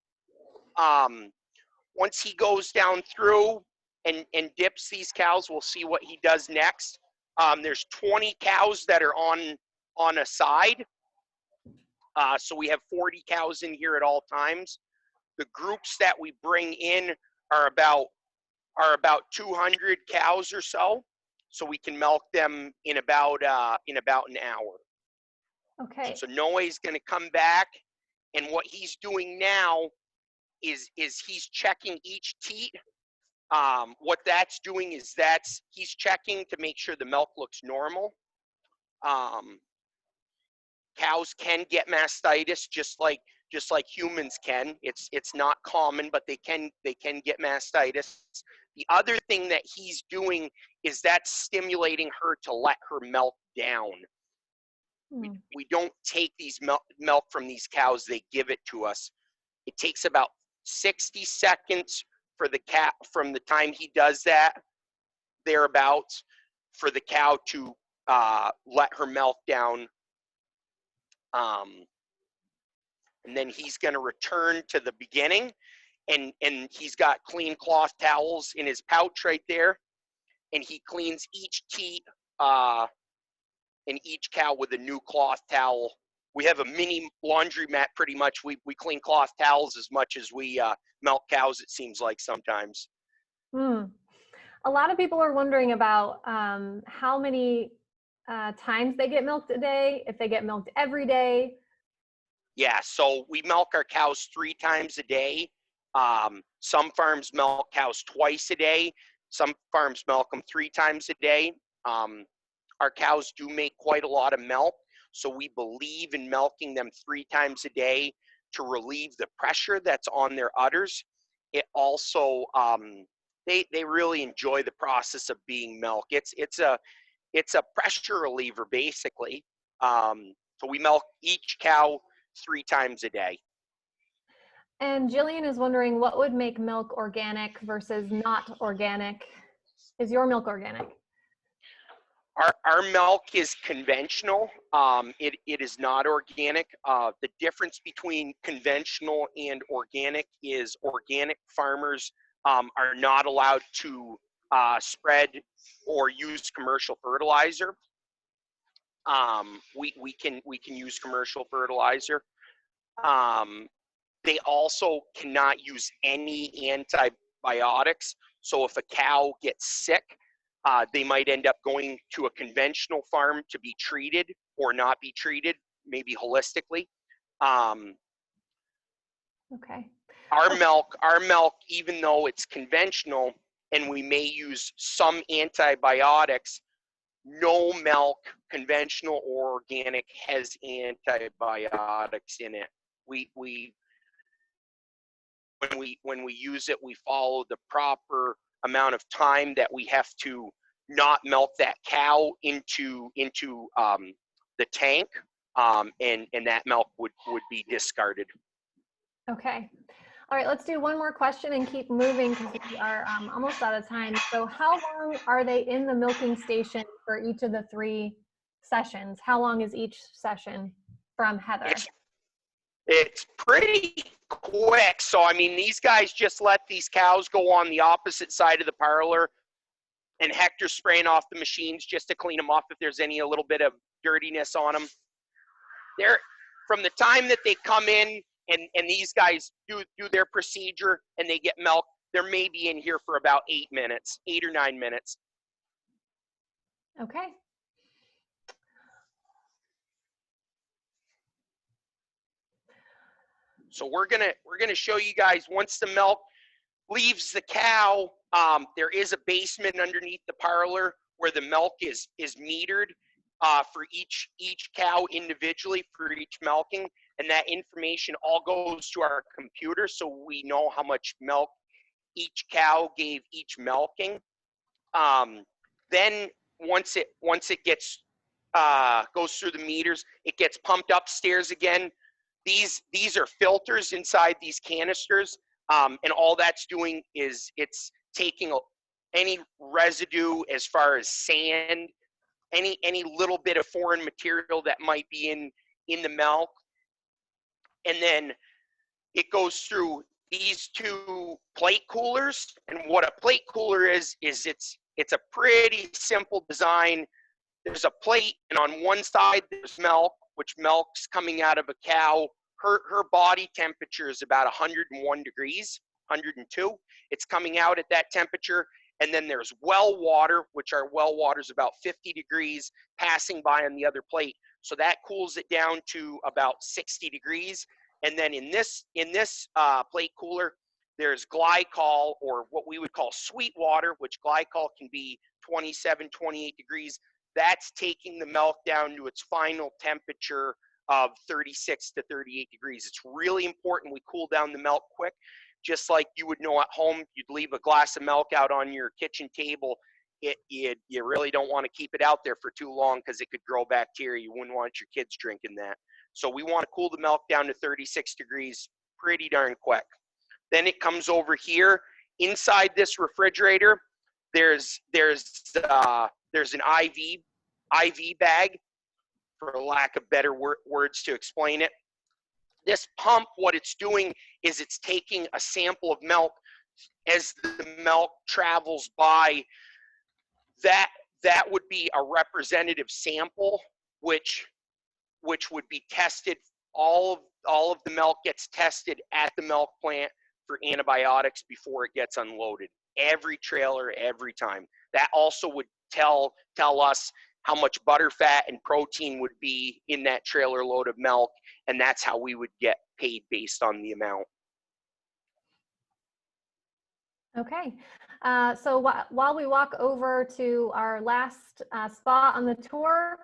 Once he goes down through and dips these cows, we'll see what he does next. There's 20 cows that are on a side. So we have 40 cows in here at all times. The groups that we bring in are about 200 cows or so. So we can milk them in about an hour. Okay. So Noe's going to come back, and what he's doing now is he's checking each teat. What that's doing is he's checking to make sure the milk looks normal. Cows can get mastitis just like humans can. It's not common, but they can get mastitis. The other thing that he's doing is that's stimulating her to let her milk down. Hmm. We don't take these milk from these cows, they give it to us. It takes about 60 seconds for the cat from the time he does that, thereabouts, for the cow to let her milk down. And then he's going to return to the beginning, and he's got clean cloth towels in his pouch right there, and he cleans each teat and each cow with a new cloth towel. We have a mini laundry mat pretty much. We clean cloth towels as much as we milk cows, it seems like sometimes. Hmm. A lot of people are wondering about how many times they get milked a day, if they get milked every day. Yeah, so we milk our cows 3 times a day. Some farms milk cows twice a day. Some farms milk them 3 times a day. Our cows do make quite a lot of milk, so we believe in milking them 3 times a day to relieve the pressure that's on their udders. It also, they really enjoy the process of being milked. It's a pressure reliever basically. So we milk each cow 3 times a day. And Jillian is wondering what would make milk organic versus not organic. Is your milk organic? Our milk is conventional. It is not organic. The difference between conventional and organic is organic farmers are not allowed to spread or use commercial fertilizer. We can use commercial fertilizer. They also cannot use any antibiotics. So if a cow gets sick, they might end up going to a conventional farm to be treated or not be treated, maybe holistically. Okay. Our milk, even though it's conventional and we may use some antibiotics, no milk, conventional or organic, has antibiotics in it. When we use it, we follow the proper amount of time that we have to not milk that cow into the tank, and that milk would be discarded. Okay. All right, let's do one more question and keep moving because we are almost out of time. So how long are they in the milking station for each of the 3 sessions? How long is each session from Heather? It's pretty quick. So, I mean, these guys just let these cows go on the opposite side of the parlor, and Hector's spraying off the machines just to clean them off if there's a little bit of dirtiness on them. They're, from the time that they come in and these guys do their procedure and they get milk, they're maybe in here for about 8 minutes, 8 or 9 minutes. Okay. So we're gonna show you guys once the milk leaves the cow. There is a basement underneath the parlor where the milk is metered for each cow individually for each milking, and that information all goes to our computer, so we know how much milk each cow gave each milking. Then once it gets goes through the meters, it gets pumped upstairs again. These are filters inside these canisters, and all that's doing is it's taking any residue as far as sand, any little bit of foreign material that might be in the milk, and then it goes through these 2 plate coolers. And what a plate cooler is it's a pretty simple design. There's a plate, and on one side there's milk, which milk's coming out of a cow. Her body temperature is about 101 degrees, 102. It's coming out at that temperature. And then there's well water, which our well water is about 50 degrees, passing by on the other plate. So that cools it down to about 60 degrees. And then in this plate cooler, there's glycol, or what we would call sweet water, which glycol can be 27, 28 degrees. That's taking the milk down to its final temperature of 36 to 38 degrees. It's really important we cool down the milk quick, just like you would know at home. You'd leave a glass of milk out on your kitchen table you really don't want to keep it out there for too long because it could grow bacteria. You wouldn't want your kids drinking that. So we want to cool the milk down to 36 degrees pretty darn quick. Then it comes over here. Inside this refrigerator, there's an IV bag, for lack of better words to explain it. This pump, what it's doing is it's taking a sample of milk. As the milk travels by, that would be a representative sample, which would be tested. All of the milk gets tested at the milk plant for antibiotics before it gets unloaded. Every trailer, every time. That also would tell us how much butter, fat, and protein would be in that trailer load of milk, and that's how we would get paid based on the amount. Okay, so while we walk over to our last spot on the tour,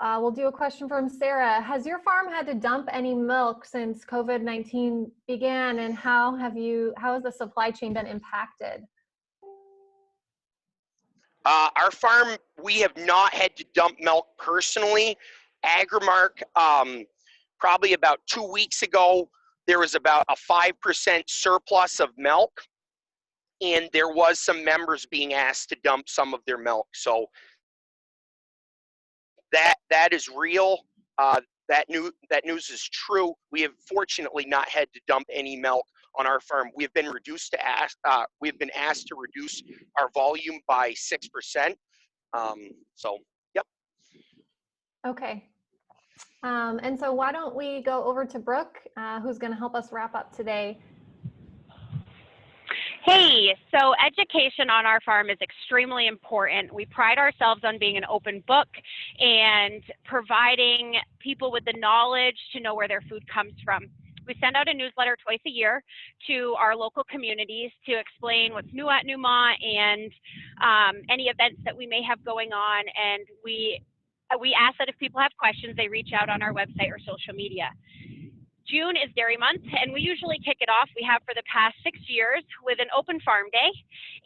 we'll do a question from Sarah. Has your farm had to dump any milk since COVID-19 began, and how has the supply chain been impacted? Our farm, we have not had to dump milk personally. Agrimark, probably about 2 weeks ago, there was about a 5% surplus of milk, and there was some members being asked to dump some of their milk. So that is real. That news is true. We have fortunately not had to dump any milk on our farm. We have been asked to reduce our volume by 6%. So, yep. Okay. And so why don't we go over to Brooke, who's going to help us wrap up today. Hey, so education on our farm is extremely important. We pride ourselves on being an open book and providing people with the knowledge to know where their food comes from. We send out a newsletter twice a year to our local communities to explain what's new at Newmont and any events that we may have going on. And we ask that if people have questions, they reach out on our website or social media. June is Dairy Month, and we usually kick it off. We have for the past 6 years with an open farm day.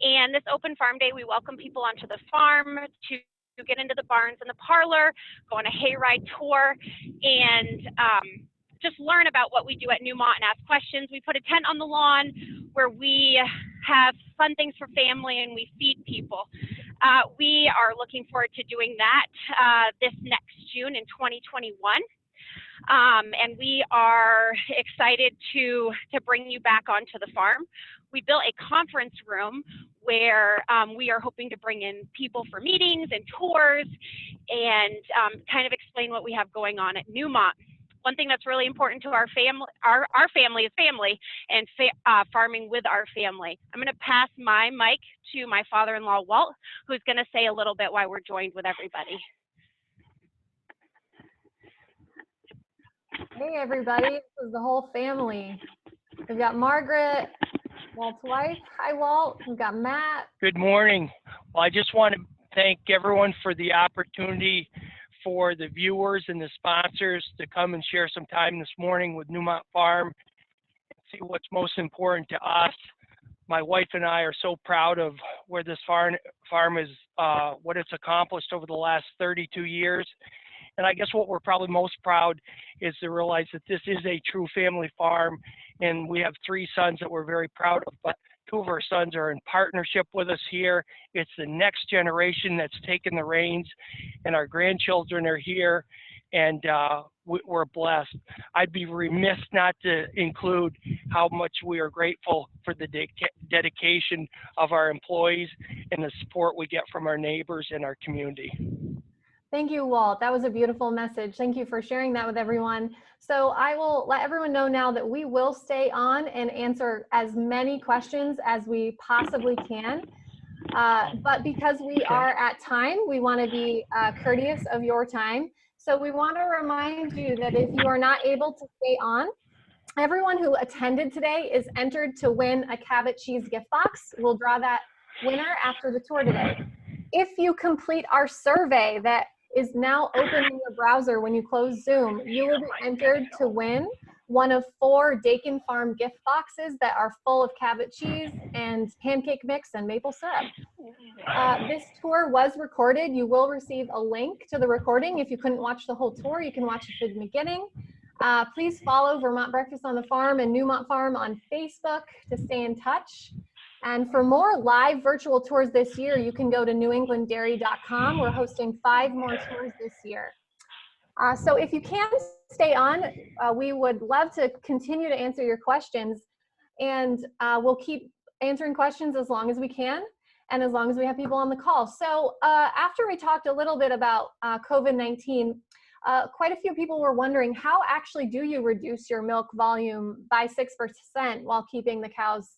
And this open farm day, we welcome people onto the farm to get into the barns and the parlor, go on a hayride tour, and just learn about what we do at Newmont and ask questions. We put a tent on the lawn where we have fun things for family and we feed people. We are looking forward to doing that this next June in 2021. And we are excited to bring you back onto the farm. We built a conference room where we are hoping to bring in people for meetings and tours and kind of explain what we have going on at Newmont. One thing that's really important to our family, our family is family and farming with our family. I'm going to pass my mic to my father-in-law, Walt, who's going to say a little bit why we're joined with everybody. Hey everybody, this is the whole family. We've got Margaret, Walt's wife. Hi Walt. We've got Matt. Good morning. Well, I just want to thank everyone for the opportunity for the viewers and the sponsors to come and share some time this morning with Newmont Farm and see what's most important to us. My wife and I are so proud of where this farm is, what it's accomplished over the last 32 years. And I guess what we're probably most proud is to realize that this is a true family farm, and we have 3 sons that we're very proud of, but 2 of our sons are in partnership with us here. It's the next generation that's taken the reins, and our grandchildren are here, and we're blessed. I'd be remiss not to include how much we are grateful for the dedication of our employees and the support we get from our neighbors and our community. Thank you, Walt. That was a beautiful message. Thank you for sharing that with everyone. So I will let everyone know now that we will stay on and answer as many questions as we possibly can. But because we are at time, we want to be courteous of your time. So we want to remind you that if you are not able to stay on, everyone who attended today is entered to win a Cabot Cheese gift box. We'll draw that winner after the tour today. If you complete our survey that is now open in your browser when you close Zoom, you will be entered to win one of 4 Dakin Farm gift boxes that are full of Cabot cheese and pancake mix and maple syrup. This tour was recorded. You will receive a link to the recording. If you couldn't watch the whole tour, you can watch it from the beginning. Please follow Vermont Breakfast on the Farm and Newmont Farm on Facebook to stay in touch. And for more live virtual tours this year, you can go to newenglanddairy.com. We're hosting 5 more tours this year. So if you can stay on, we would love to continue to answer your questions. And we'll keep answering questions as long as we can and as long as we have people on the call. So after we talked a little bit about COVID-19, quite a few people were wondering, how actually do you reduce your milk volume by 6% while keeping the cows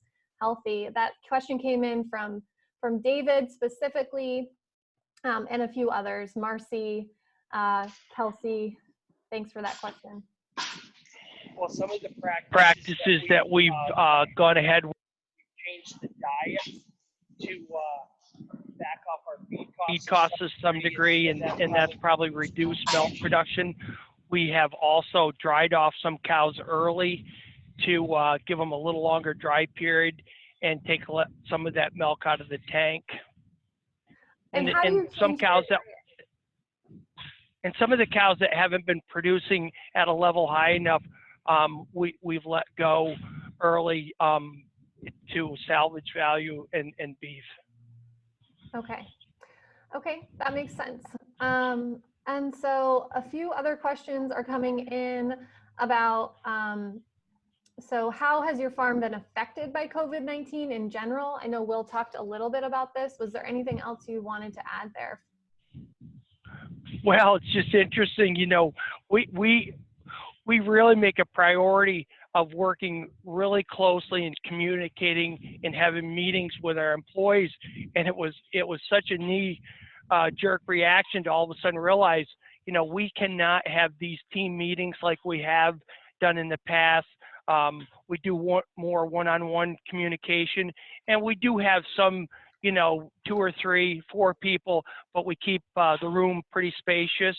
healthy? That question came in from David specifically, and a few others. Marcy, Kelsey, thanks for that question. Well, some of the practices that we've gone ahead with, we've changed the diet to back off our feed costs to some degree, and that's probably reduced milk production. We have also dried off some cows early to give them a little longer dry period and take some of that milk out of the tank. And how do you some cows that, and some of the cows that haven't been producing at a level high enough, we've let go early to salvage value and beef. Okay. Okay, that makes sense. And so a few other questions are coming in about, so how has your farm been affected by COVID-19 in general? I know Will talked a little bit about this. Was there anything else you wanted to add there? Well, it's just interesting, you know, we really make a priority of working really closely and communicating and having meetings with our employees. And it was such a knee jerk reaction to all of a sudden realize, you know, we cannot have these team meetings like we have done in the past. We do more one-on-one communication, and we do have some, you know, 2 or 3, 4 people, but we keep the room pretty spacious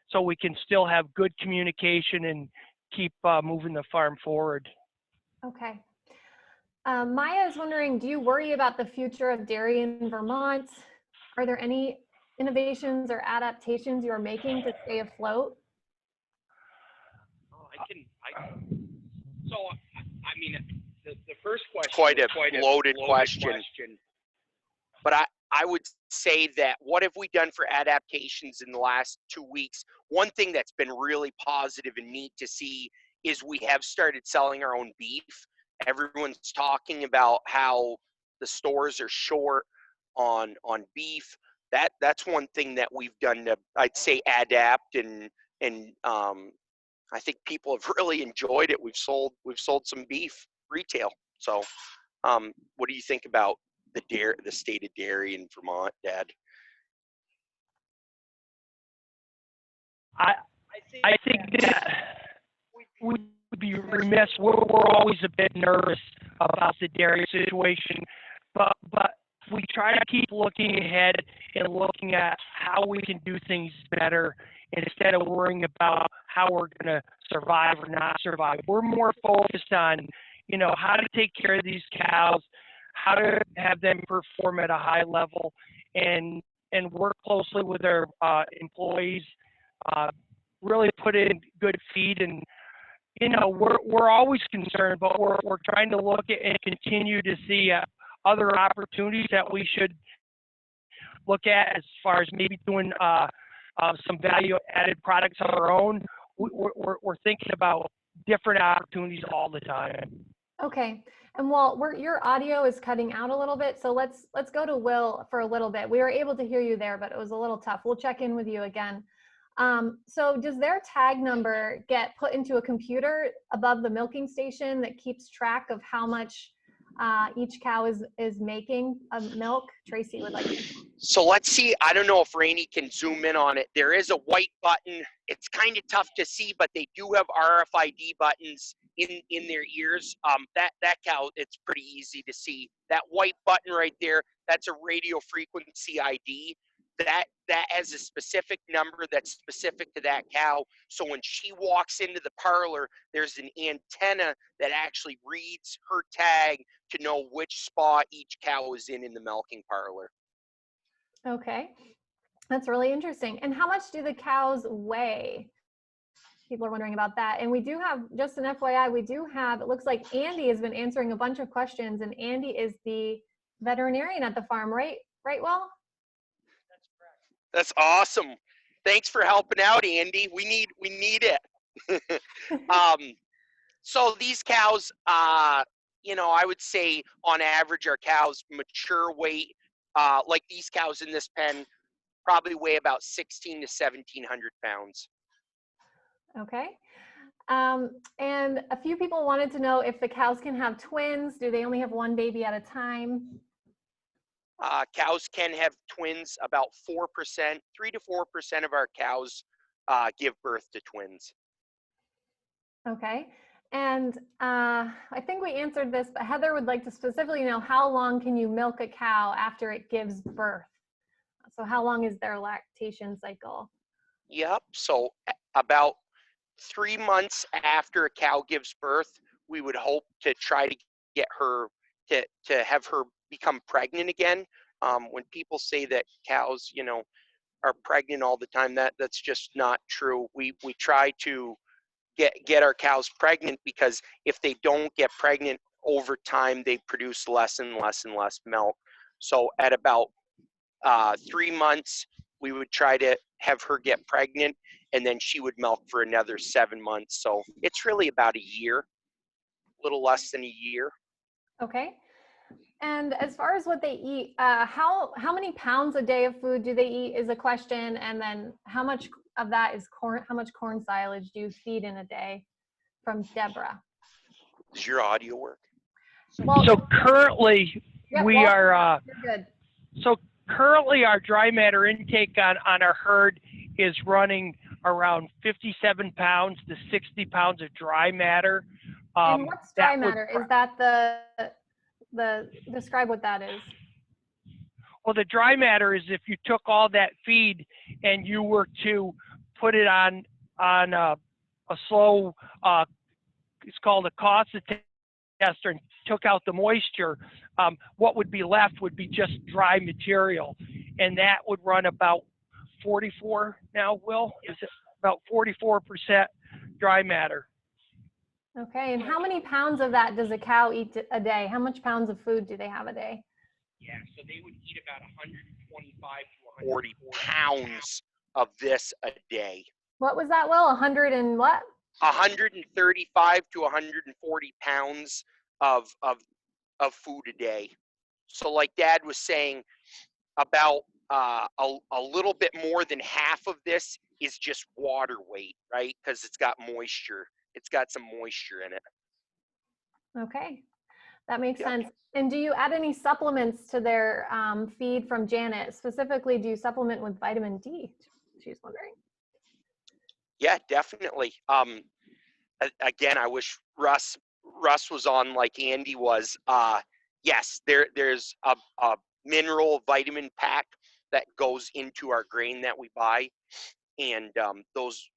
so we can still have good communication and keep moving the farm forward. Okay. Maya is wondering, do you worry about the future of dairy in Vermont? Are there any innovations or adaptations you are making to stay afloat? So, I mean, the first question, quite a loaded question. But I would say that what have we done for adaptations in the last 2 weeks? One thing that's been really positive and neat to see is we have started selling our own beef. Everyone's talking about how the stores are short on beef. That's one thing that we've done to, I'd say, adapt, and I think people have really enjoyed it. We've sold some beef retail. So what do you think about the state of dairy in Vermont, Dad? I think that we'd be remiss. We're always a bit nervous about the dairy situation, but we try to keep looking ahead and looking at how we can do things better instead of worrying about how we're going to survive or not survive. We're more focused on, you know, how to take care of these cows, how to have them perform at a high level, and work closely with our employees, really put in good feed. And, you know, we're always concerned, but we're trying to look at and continue to see other opportunities that we should look at as far as maybe doing some value-added products on our own. We're thinking about different opportunities all the time. Okay, and Walt, your audio is cutting out a little bit, so let's go to Will for a little bit. We were able to hear you there, but it was a little tough. We'll check in with you again. So does their tag number get put into a computer above the milking station that keeps track of how much each cow is making of milk? Tracy would like to. So let's see. I don't know if Rainey can zoom in on it. There is a white button. It's kind of tough to see, but they do have RFID buttons in their ears. That cow, it's pretty easy to see. That white button right there, that's a radio frequency ID. that has a specific number that's specific to that cow. So when she walks into the parlor, there's an antenna that actually reads her tag to know which spot each cow is in the milking parlor. Okay, that's really interesting. And how much do the cows weigh? People are wondering about that. And we do have, just an FYI, we do have, it looks like Andy has been answering a bunch of questions, and Andy is the veterinarian at the farm, right? Right, Will? That's correct. That's awesome. Thanks for helping out, Andy. We need it. So these cows, you know, I would say on average our cows mature weight, like these cows in this pen, probably weigh about 16 to 1700 pounds. Okay. And a few people wanted to know if the cows can have twins. Do they only have one baby at a time? Cows can have twins. About 4%, 3 to 4% of our cows give birth to twins. Okay. And I think we answered this, but Heather would like to specifically know, how long can you milk a cow after it gives birth? So how long is their lactation cycle? Yep. So about 3 months after a cow gives birth, we would hope to try to get her to have her become pregnant again. When people say that cows, you know, are pregnant all the time, that's just not true. We try to get our cows pregnant, because if they don't get pregnant over time, they produce less and less and less milk. So at about 3 months, we would try to have her get pregnant, and then she would milk for another 7 months. So it's really about a year, a little less than a year. Okay. And as far as what they eat, how many pounds a day of food do they eat is a question. And then how much of that is corn? How much corn silage do you feed in a day? From Deborah. Does your audio work? Well, So currently yeah, we well, are, you're good. so currently our dry matter intake on our herd is running around 57 pounds to 60 pounds of dry matter. And what's dry matter? Is that the describe what that is? Well, the dry matter is if you took all that feed and you were to put it on a slow, it's called a Costa tester, and took out the moisture, what would be left would be just dry material. And that would run about 44 now, Will? Is it about 44% dry matter? Okay, and how many pounds of that does a cow eat a day? How much pounds of food do they have a day? Yeah, so they would eat about 125 to 40 pounds of this a day. What was that, Will? 100 and what? 135 to 140 pounds of food a day. So like Dad was saying, about a little bit more than half of this is just water weight, right? Because it's got moisture. It's got some moisture in it. Okay, that makes Yep. sense. And do you add any supplements to their feed from Janet? Specifically, do you supplement with vitamin D? She's wondering. Yeah, definitely. Again, I wish Russ was on like Andy was. Yes, there's a mineral vitamin pack that goes into our grain that we buy, and those,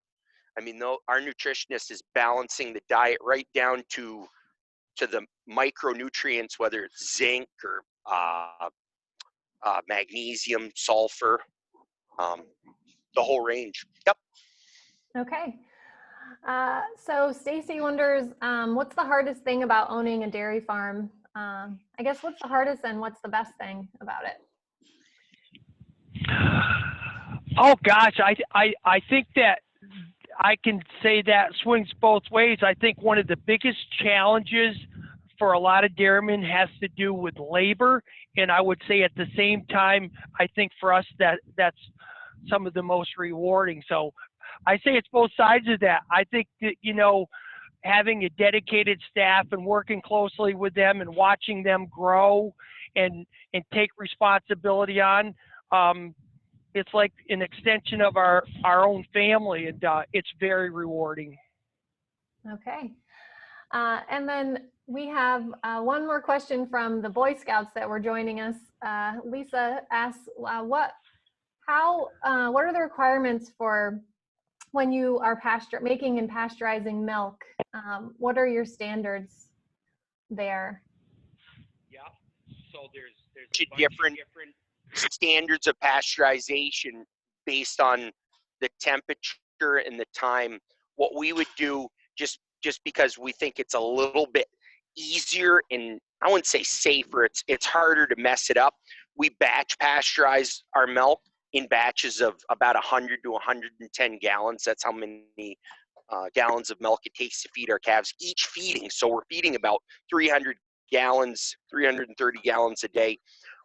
I mean, our nutritionist is balancing the diet right down to the micronutrients, whether it's zinc or magnesium, sulfur, the whole range. Yep. Okay. So Stacy wonders, what's the hardest thing about owning a dairy farm? I guess what's the hardest and what's the best thing about it? Oh gosh, I think that I can say that swings both ways. I think one of the biggest challenges for a lot of dairymen has to do with labor, and I would say at the same time, I think for us that's some of the most rewarding. So I say it's both sides of that. I think that, you know, having a dedicated staff and working closely with them and watching them grow and take responsibility on, it's like an extension of our own family, and it's very rewarding. Okay. And then we have one more question from the Boy Scouts that were joining us. Lisa asks, How, what are the requirements for when you are making and pasteurizing milk? What are your standards there? Yeah. So there's Different standards of pasteurization based on the temperature and the time. What we would do, just because we think it's a little bit easier and I wouldn't say safer, it's harder to mess it up. We batch pasteurize our milk in batches of about 100 to 110 gallons. That's how many gallons of milk it takes to feed our calves each feeding. So we're feeding about 300 gallons, 330 gallons a day.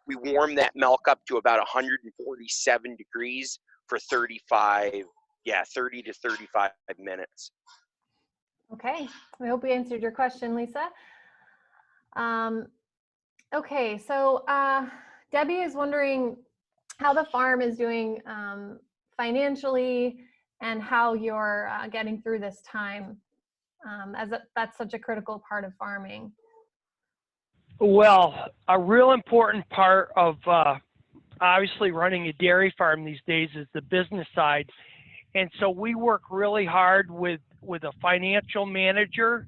We warm that milk up to about 147 degrees for 30 to 35 minutes. Okay, I hope we answered your question, Lisa. Okay, so Debbie is wondering how the farm is doing financially and how you're getting through this time, as that's such a critical part of farming. Well, a real important part of obviously running a dairy farm these days is the business side. And so we work really hard with a financial manager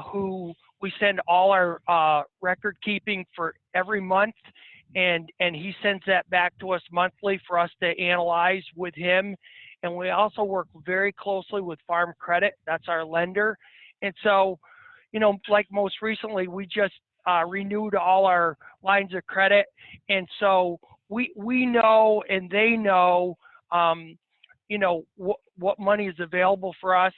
who we send all our record keeping for every month, and he sends that back to us monthly for us to analyze with him. And we also work very closely with Farm Credit. That's our lender. And so, you know, like most recently, we just renewed all our lines of credit. And so we know and they know, you know, what money is available for us,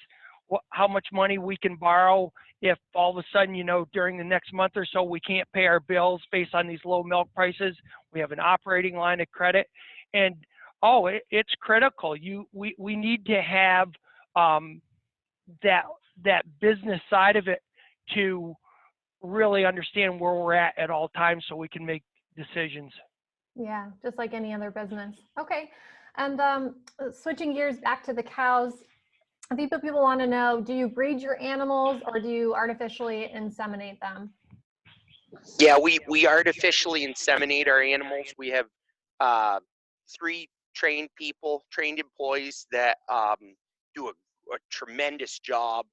how much money we can borrow if all of a sudden, you know, during the next month or so, we can't pay our bills based on these low milk prices. We have an operating line of credit. And it's critical. We need to have that business side of it to really understand where we're at all times so we can make decisions. Yeah, just like any other business. Okay, and switching gears back to the cows, people want to know, do you breed your animals or do you artificially inseminate them? Yeah, we artificially inseminate our animals. We have 3 trained employees that do a tremendous job.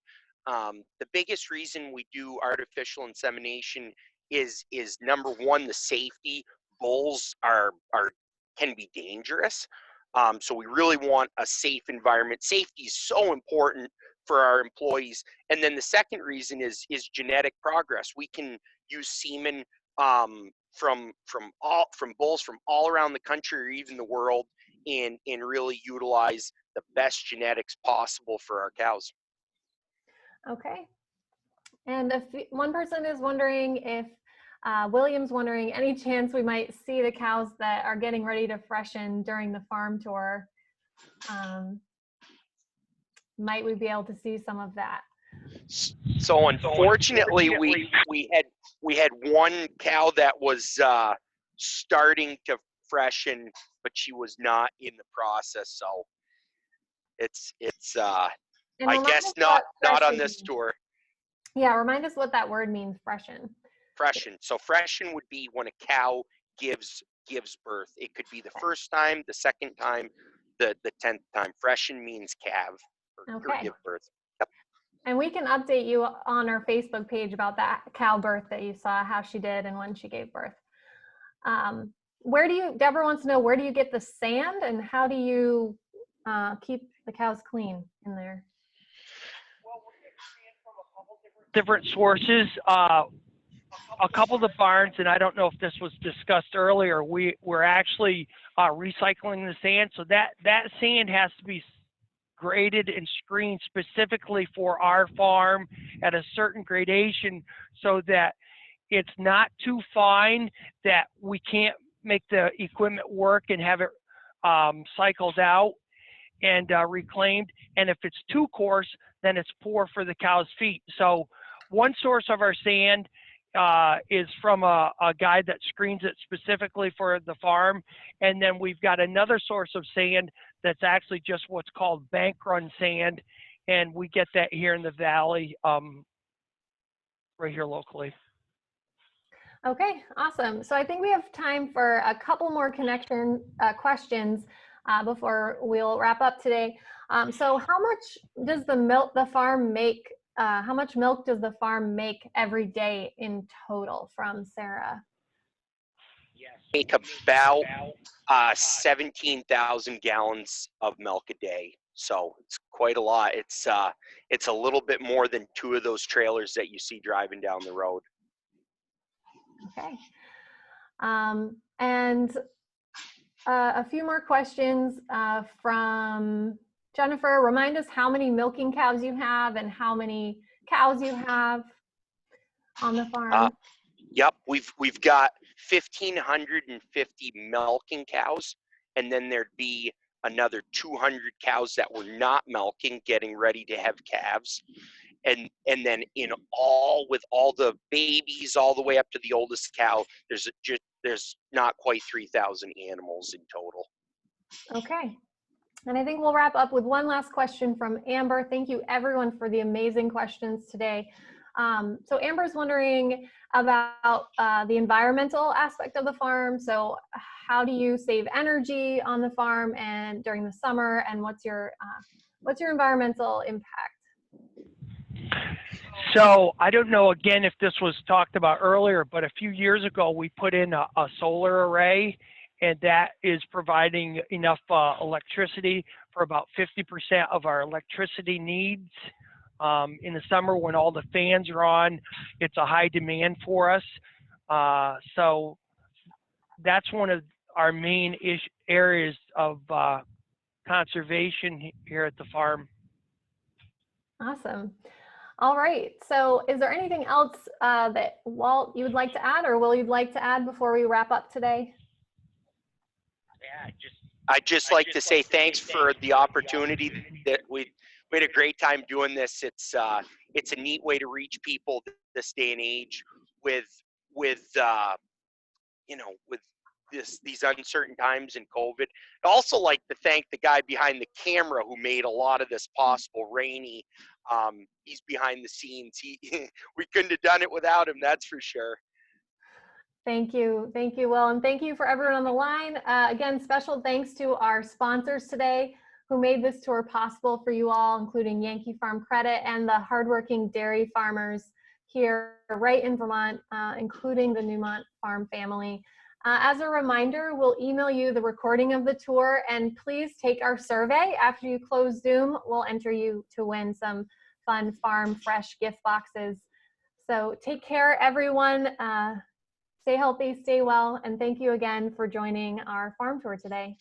The biggest reason we do artificial insemination is number one, the safety. Bulls can be dangerous, so we really want a safe environment. Safety is so important for our employees. And then the second reason is genetic progress. We can use semen from bulls from all around the country or even the world, and really utilize the best genetics possible for our cows. Okay. And one person is wondering if, William's wondering, any chance we might see the cows that are getting ready to freshen during the farm tour? Might we be able to see some of that? So unfortunately, we had one cow that was starting to freshen, but she was not in the process. So it's I guess not on this tour. Yeah, remind us what that word means, freshen. Freshen. So freshen would be when a cow gives birth. It could be the first time, the second time, the 10th time. Freshen means calve or give birth. Yep. And we can update you on our Facebook page about that cow birth that you saw, how she did and when she gave birth. Deborah wants to know, where do you get the sand and how do you keep the cows clean in there? Well, we're getting sand from a couple different sources. A couple of the barns, and I don't know if this was discussed earlier, we're actually recycling the sand. So that sand has to be graded and screened specifically for our farm at a certain gradation so that it's not too fine that we can't make the equipment work and have it cycled out and reclaimed. And if it's too coarse, then it's poor for the cow's feet. So one source of our sand is from a guy that screens it specifically for the farm. And then we've got another source of sand that's actually just what's called bank run sand. And we get that here in the valley, right here locally. Okay, awesome. So I think we have time for a couple more questions before we'll wrap up today. So how much does the farm make? How much milk does the farm make every day in total? From Sarah. Make about 17,000 gallons of milk a day. So it's quite a lot. It's a little bit more than 2 of those trailers that you see driving down the road. Okay. And a few more questions from Jennifer. Remind us how many milking cows you have and how many cows you have on the farm. Yep, we've got 1,550 milking cows, and then there'd be another 200 cows that were not milking, getting ready to have calves. And then in all, with all the babies all the way up to the oldest cow, there's not quite 3,000 animals in total. Okay. And I think we'll wrap up with one last question from Amber. Thank you everyone for the amazing questions today. So Amber's wondering about the environmental aspect of the farm. So how do you save energy on the farm and during the summer, and what's your environmental impact? So I don't know, again, if this was talked about earlier, but a few years ago, we put in a solar array, and that is providing enough electricity for about 50% of our electricity needs. In the summer, when all the fans are on, it's a high demand for us. So that's one of our main areas of conservation here at the farm. Awesome. All right. So is there anything else that Walt you would like to add, or Will you'd like to add before we wrap up today? I'd just like to say thanks for the opportunity that we had a great time doing this. It's a neat way to reach people this day and age with these uncertain times in COVID. I'd also like to thank the guy behind the camera who made a lot of this possible. Rainey, he's behind the scenes. We couldn't have done it without him, that's for sure. Thank you, Will, and thank you for everyone on the line. Again, special thanks to our sponsors today who made this tour possible for you all, including Yankee Farm Credit and the hardworking dairy farmers here right in Vermont, including the Newmont Farm family. As a reminder, we'll email you the recording of the tour, and please take our survey. After you close Zoom, we'll enter you to win some fun Farm Fresh gift boxes. So take care, everyone. Stay healthy, stay well, and thank you again for joining our farm tour today.